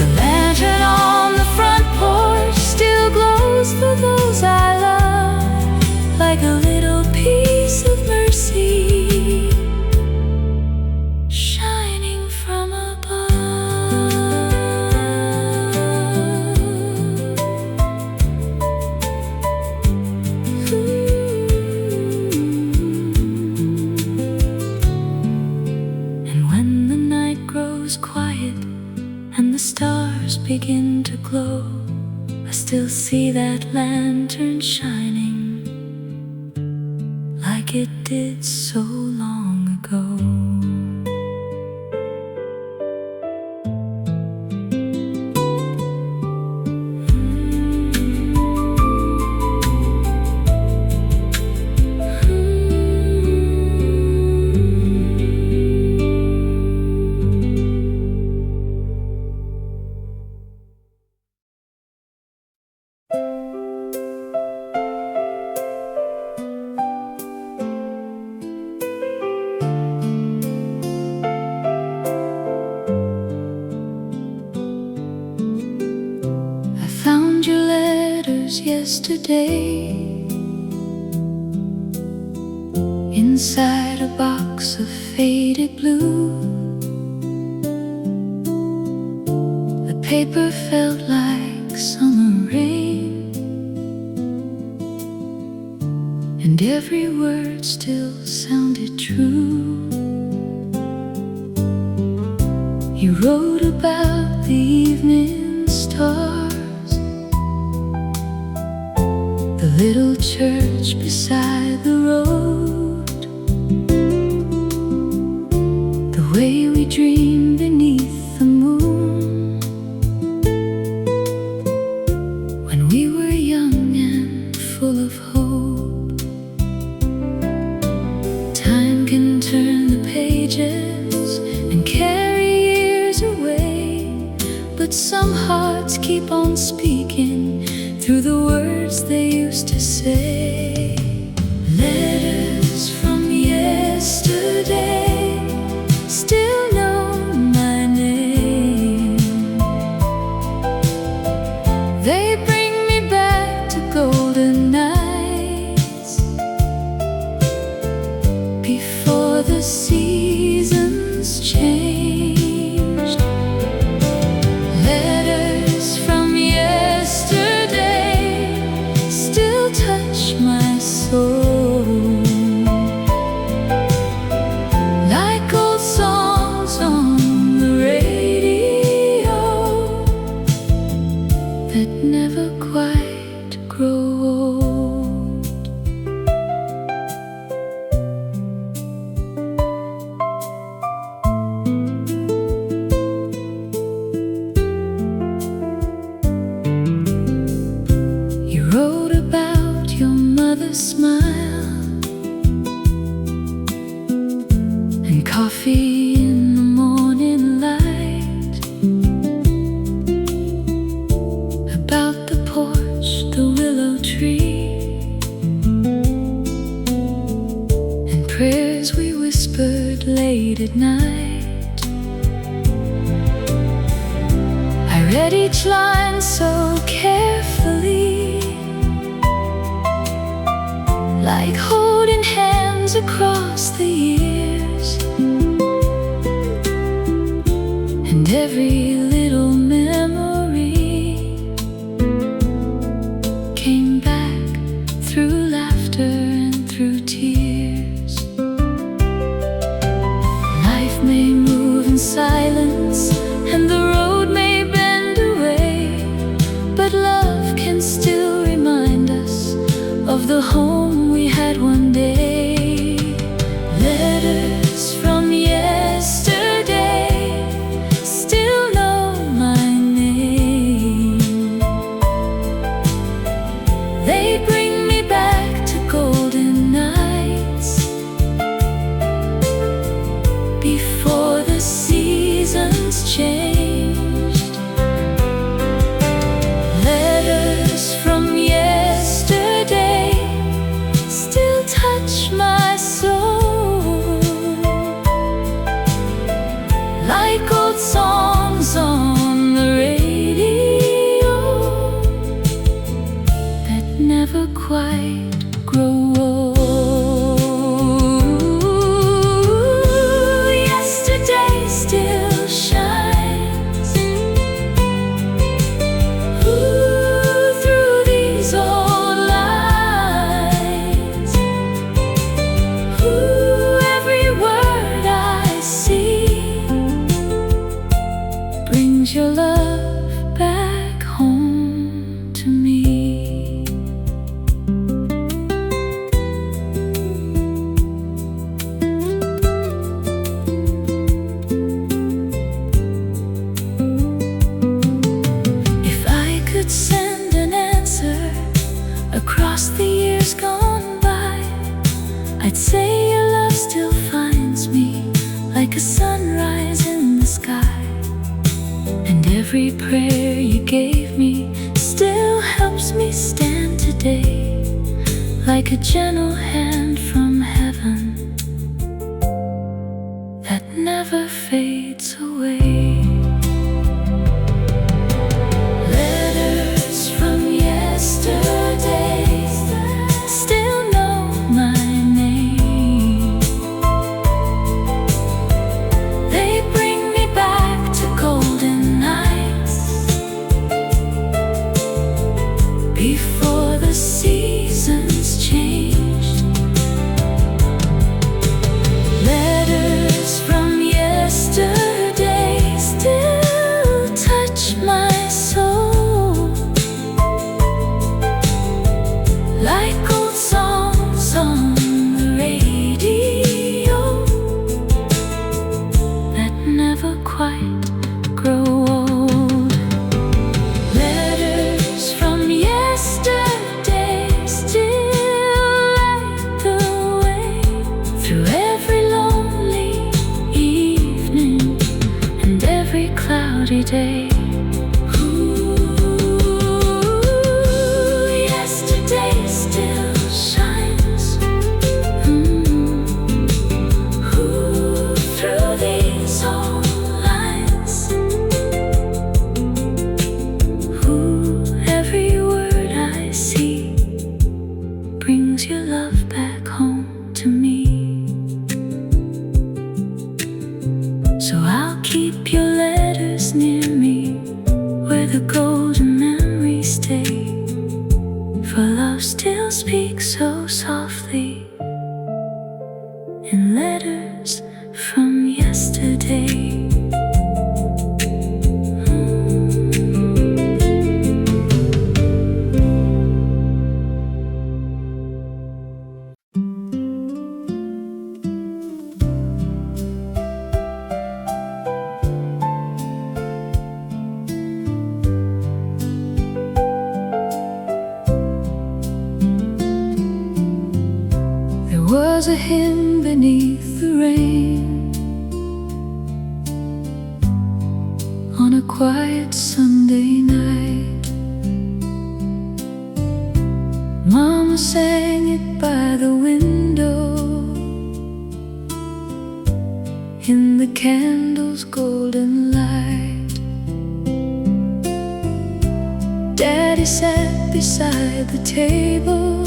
The lantern on the front porch still glows for those I love, like a little piece of mercy shining from above. And when the night grows quiet and the stars begin to glow, I still see that lantern shining like it did so long ago. I found your letters yesterday inside a box of faded blue. The paper felt like summer rain, and every word still sounded true. You wrote about the evening stars, the little church beside the road, the way we dreamed beneath the moon when we were young and full of hope. Time can turn the pages and carry years away, but some hearts keep on speaking through the words they used to say. Letters from yesterday still know my name. They bring me back to golden nights before the seasons changed. Letters from yesterday still touch my soul, like old songs on the radio that never quite grow old. You wrote about your mother's smile and coffee in the morning light, about the porch, the willow tree, and prayers we whispered late at night. I read each line so carefully, like holding hands across the years. and every little memory came back through laughter and through tears. Life may move in silence and the road may bend away, but love can still remind us of the home we had one day. Letters from yesterday still know my name. They bring me back to golden nights before the seasons changed. Letters from yesterday still touch my soul, like old songs on the radio that never quite grow old. Yesterday still shines through these old lines. Every word I see brings your love back home to me. If I could send an answer across the years gone by, I'd say your love still finds me like a sunrise in the sky. And every prayer you gave me still helps me stand today, like a gentle hand from heaven that never fades away. Letters from yesterday still know my name. They bring me back to golden nights before the seasons changed. Letters from yesterday still touch my soul, like old songs on the radio that never quite grow old. Letters from yesterday still light the way through every lonely evening and every cloudy day. Yesterday still shines through these old lines. Every word I see brings your love back home to me. So I'll keep your letters near me where the golden memories stay, for love still speaks so softly in letters from yesterday. There was a hymn beneath the rain on a quiet Sunday night. Mama sang it by the window in the candle's golden light. Daddy sat beside the table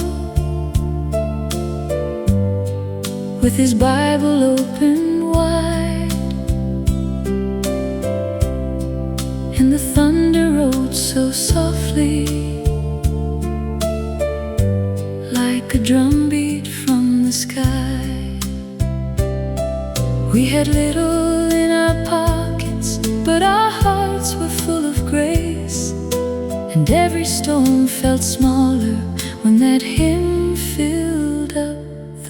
with his Bible open wide. so softly, like a drumbeat from the sky. We had little in our pockets, but our hearts were full of grace, and every stone felt smaller when that hymn filled up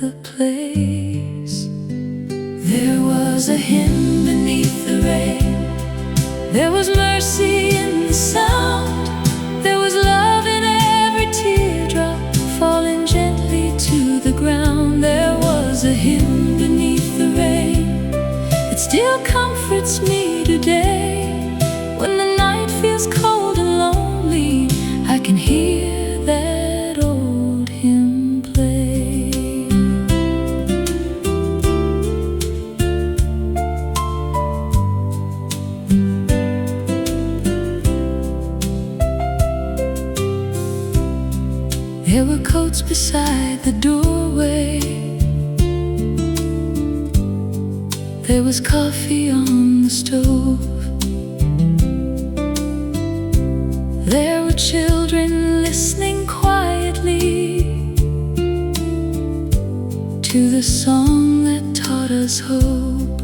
the place. There was a hymn beneath the rain. There was mercy in the sound. There was love in every teardrop falling gently to the ground. There was a hymn beneath the rain. It still comforts me today. When the night feels cold and lonely, I can hear that old hymn play. There were coats beside the doorway. There was coffee on the stove. There were children listening quietly to the song that taught us hope.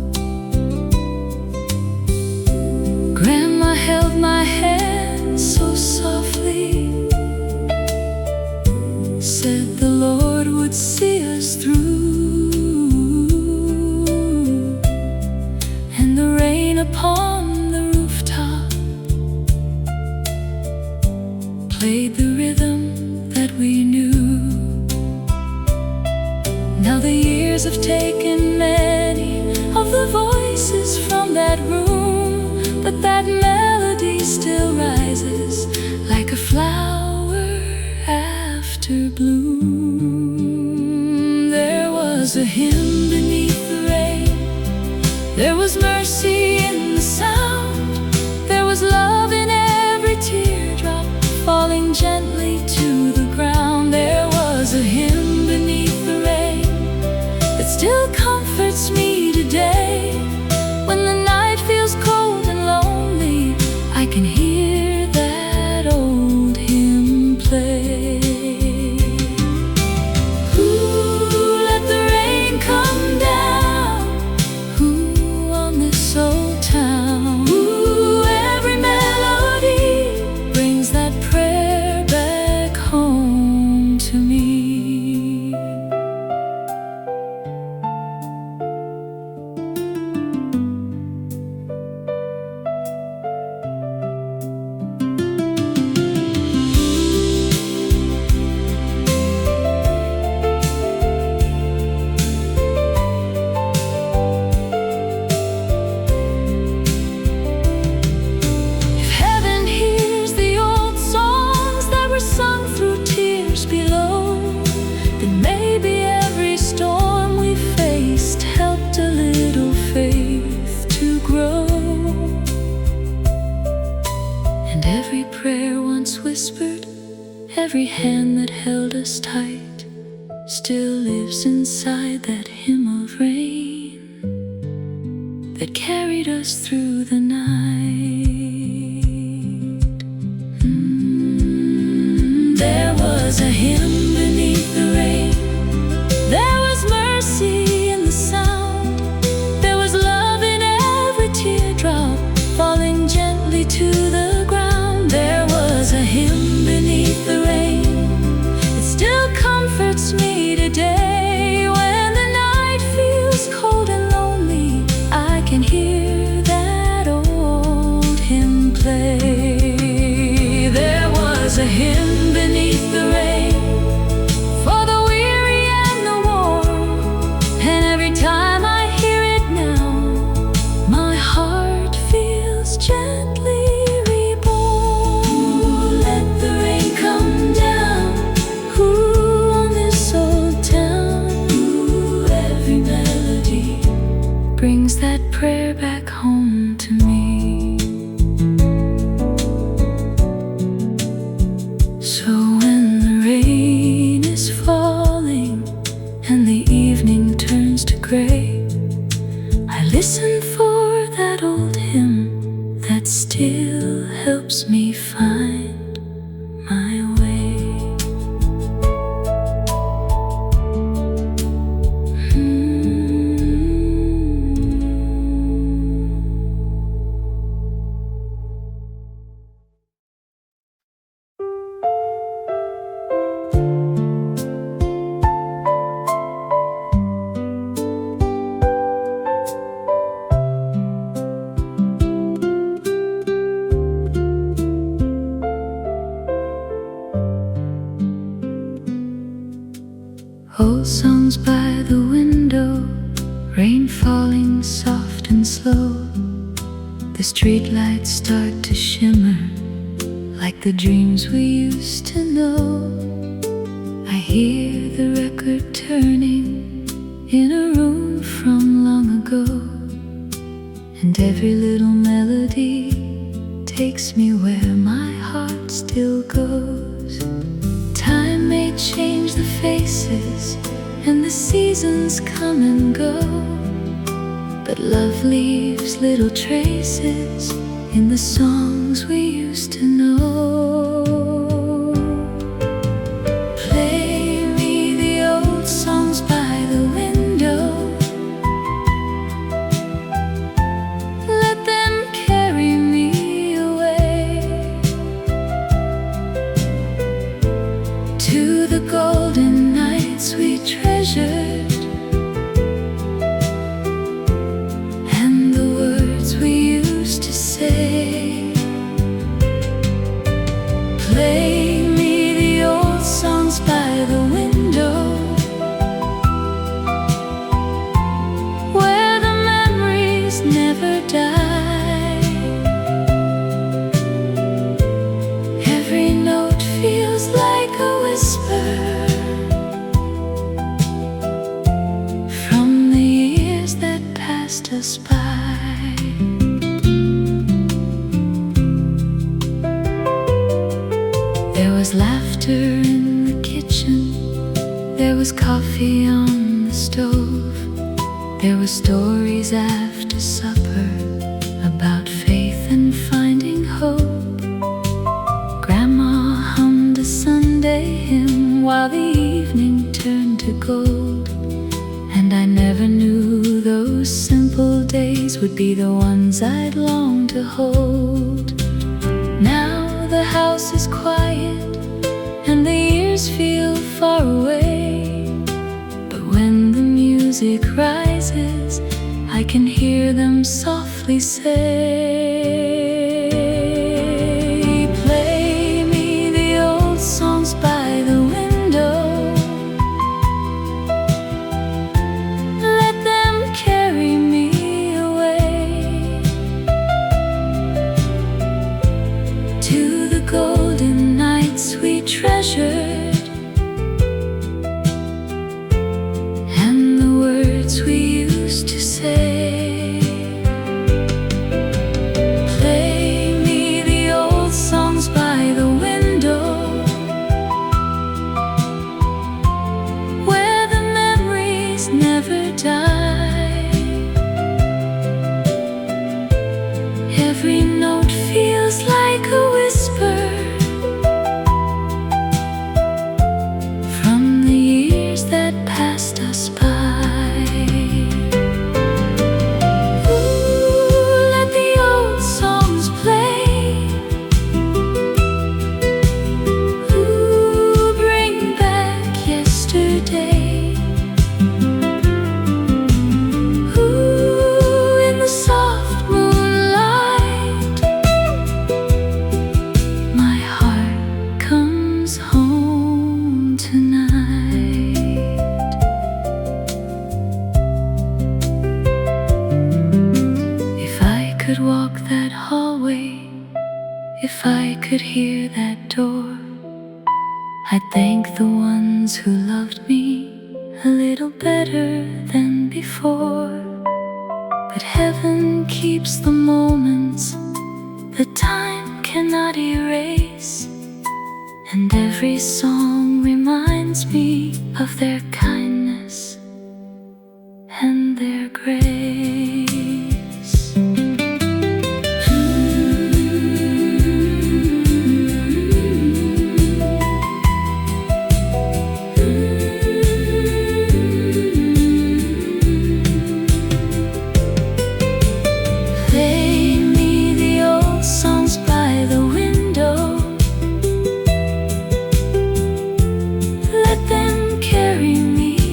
Grandma held my hand so softly, said the Lord would see us through, and the rain upon the rooftop played the rhythm that we knew. Now the years have taken many of the voices from that room, but that melody still rises like a flower after bloom. There was a hymn beneath the rain. There was mercy in the sound. There was love in every teardrop falling gently to the ground. There was a hymn beneath the rain that still comforts me today. When the night feels cold and lonely, I can hear that old hymn play. Ooh, let the rain come down. Ooh, on this old town. Ooh, every melody brings that prayer back home to me. If heaven hears the old songs that were sung through tears below, then maybe every storm we faced helped a little faith to grow. And every prayer once whispered, every hand that held us tight, still lives inside that hymn of rain that carried us through the night. There was a hymn beneath the rain. There was mercy in the sound. There was love in every teardrop falling gently to the ground. There was a hymn beneath the rain. It still comforts me today. When the night feels cold and lonely, I can hear that old hymn play. There was a hymn beneath the rain for the weary and the worn, and every time I hear it now, my heart feels gently reborn. Ooh, let the rain come down. Ooh, on this old town. Ooh, every melody brings that prayer back home to me. So when the rain is falling and the evening turns to gray, I listen for that old hymn that still helps me find The streetlights start to shimmer like the dreams we used to know. I hear the record turning in a room from long ago, and every little melody takes me where my heart still goes. Time may change the faces and the seasons come and go, but love leaves little traces in the songs we used to know. Play me the old songs by the window. Let them carry me away to the golden nights we treasured, and the words we used to say. Play me the old songs by the window, where the memories never die. Every note feels like a whisper from the years that passed us by. There was laughter in the kitchen, there was coffee on the stove, there were stories after supper about faith and finding hope. Grandma hummed a Sunday hymn while the evening turned to gold, and I never knew those simple days would be the ones I'd long to hold. Now the house is quiet and the years feel far away, but when the music rises, I can hear them softly say, play me the old songs by the window. Let them carry me away to the golden nights we treasured, and the words we used to say. Play me the old songs by the window, where the memories never die. Every note feels like a whisper from the years that passed us by. Ooh, let the old songs play. Ooh, bring back yesterday. Ooh, in the soft moonlight, my heart comes home tonight. If I could walk that hallway, if I could hear that door, I'd thank the ones who loved me a little better than before. But heaven keeps the moments that time cannot erase, and every song reminds me of their kindness and their grace. Play me the old songs by the window. Let them carry me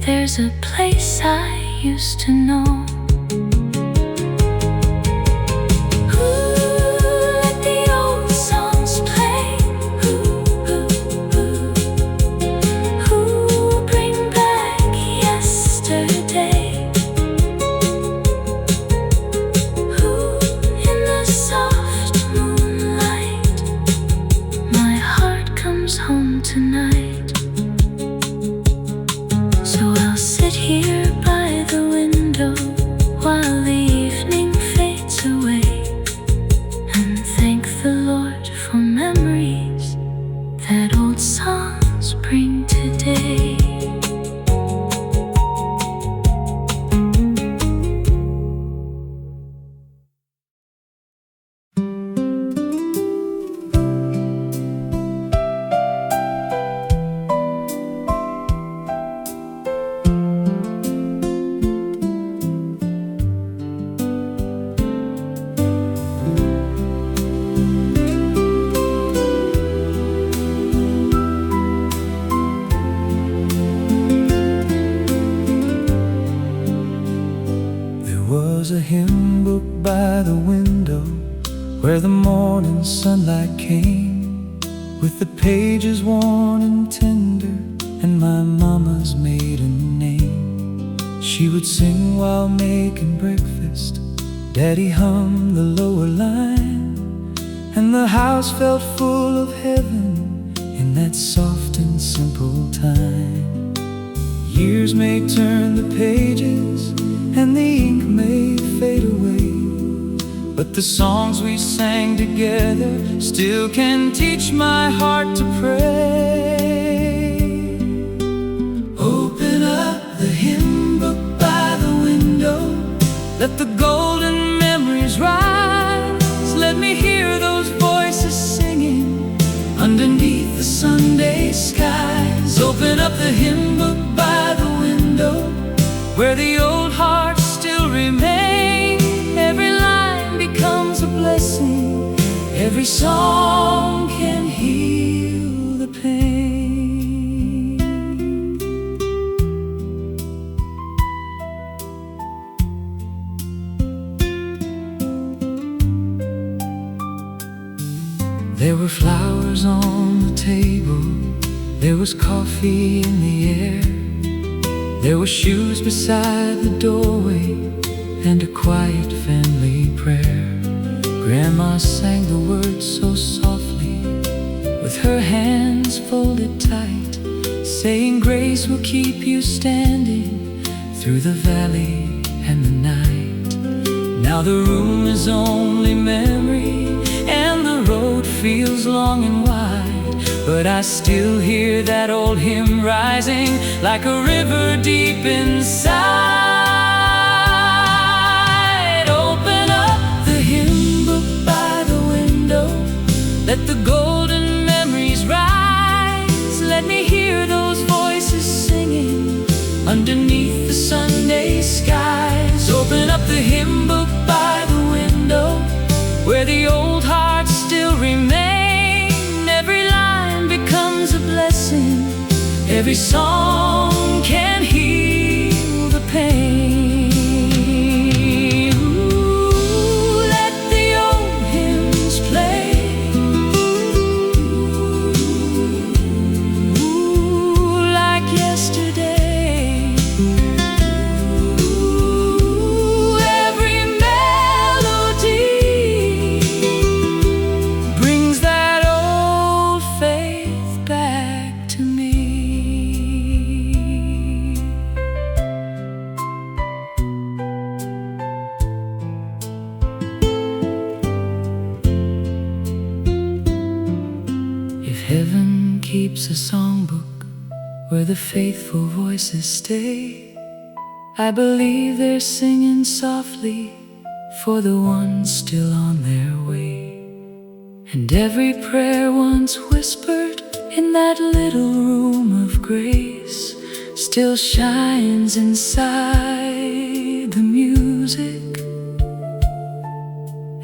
there's a place I used to know. Let the old songs play. Bring back yesterday. In the soft moonlight, my heart comes home tonight. So I'll sit here by the window while the evening fades away, and thank the Lord for memories that old songs bring today. Was a hymn book by the window where the morning sunlight came, with the pages worn and tender and my mama's maiden name. She would sing while making breakfast, Daddy hummed the lower line, and the house felt full of heaven in that soft and simple time. Years may turn the pages and the ink may fade away, but the songs we sang together still can teach my heart to pray. Open up the hymn book by the window, let the golden memories rise. Let me hear those voices singing underneath the Sunday skies. Open up the hymn book by the window where the old hearts still remain. Every line becomes a blessing, every song can heal the pain. There were flowers on the table, there was coffee in the air, there were shoes beside the doorway and a quiet family prayer. Grandma sang the words so softly, with her hands folded tight, saying grace will keep you standing through the valley and the night. Now the room is only memory and the road feels long and wide, but I still hear that old hymn rising like a river deep inside. Open up the hymn book by the window, let the golden memories rise. Let me hear those voices singing underneath the Sunday skies. Open up the hymn book by the window where the old hearts still remain. Every line becomes a blessing, every song can heal the pain. Ooh, let the old hymns play. Ooh, like yesterday. Ooh, every melody brings that old faith back to me. If heaven keeps a songbook where the faithful voices stay, I believe they're singing softly for the ones still on their way. And every prayer once whispered in that little room of grace still shines inside the music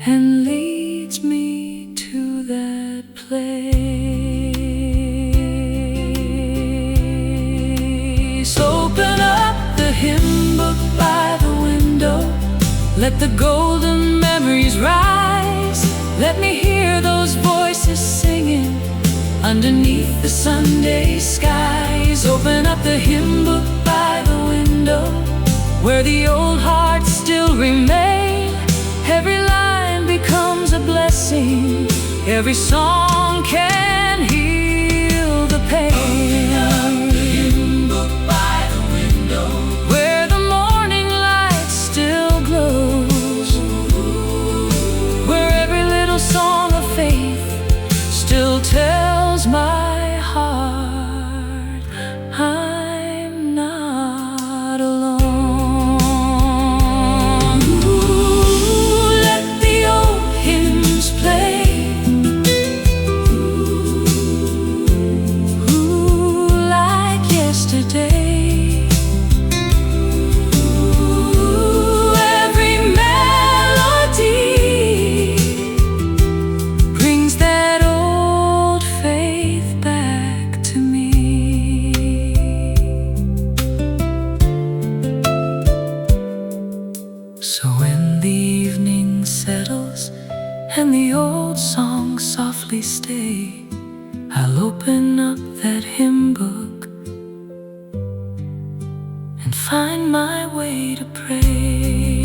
and leads me to that place. Open up Let the golden memories rise. Let me hear those voices singing underneath the Sunday skies. Open up the hymn book by the window, where the old hearts still remain. Every line becomes a blessing. Every song can heal the pain. Open up the hymn book by the window, where the morning light still glows, where every little song of faith still tells my heart I'm not alone. Ooh, let the old hymns play. Ooh, like yesterday. Ooh, every melody brings that old faith back to me. So when the evening settles and the old songs softly stay, I'll open up that hymn book and find my way to pray.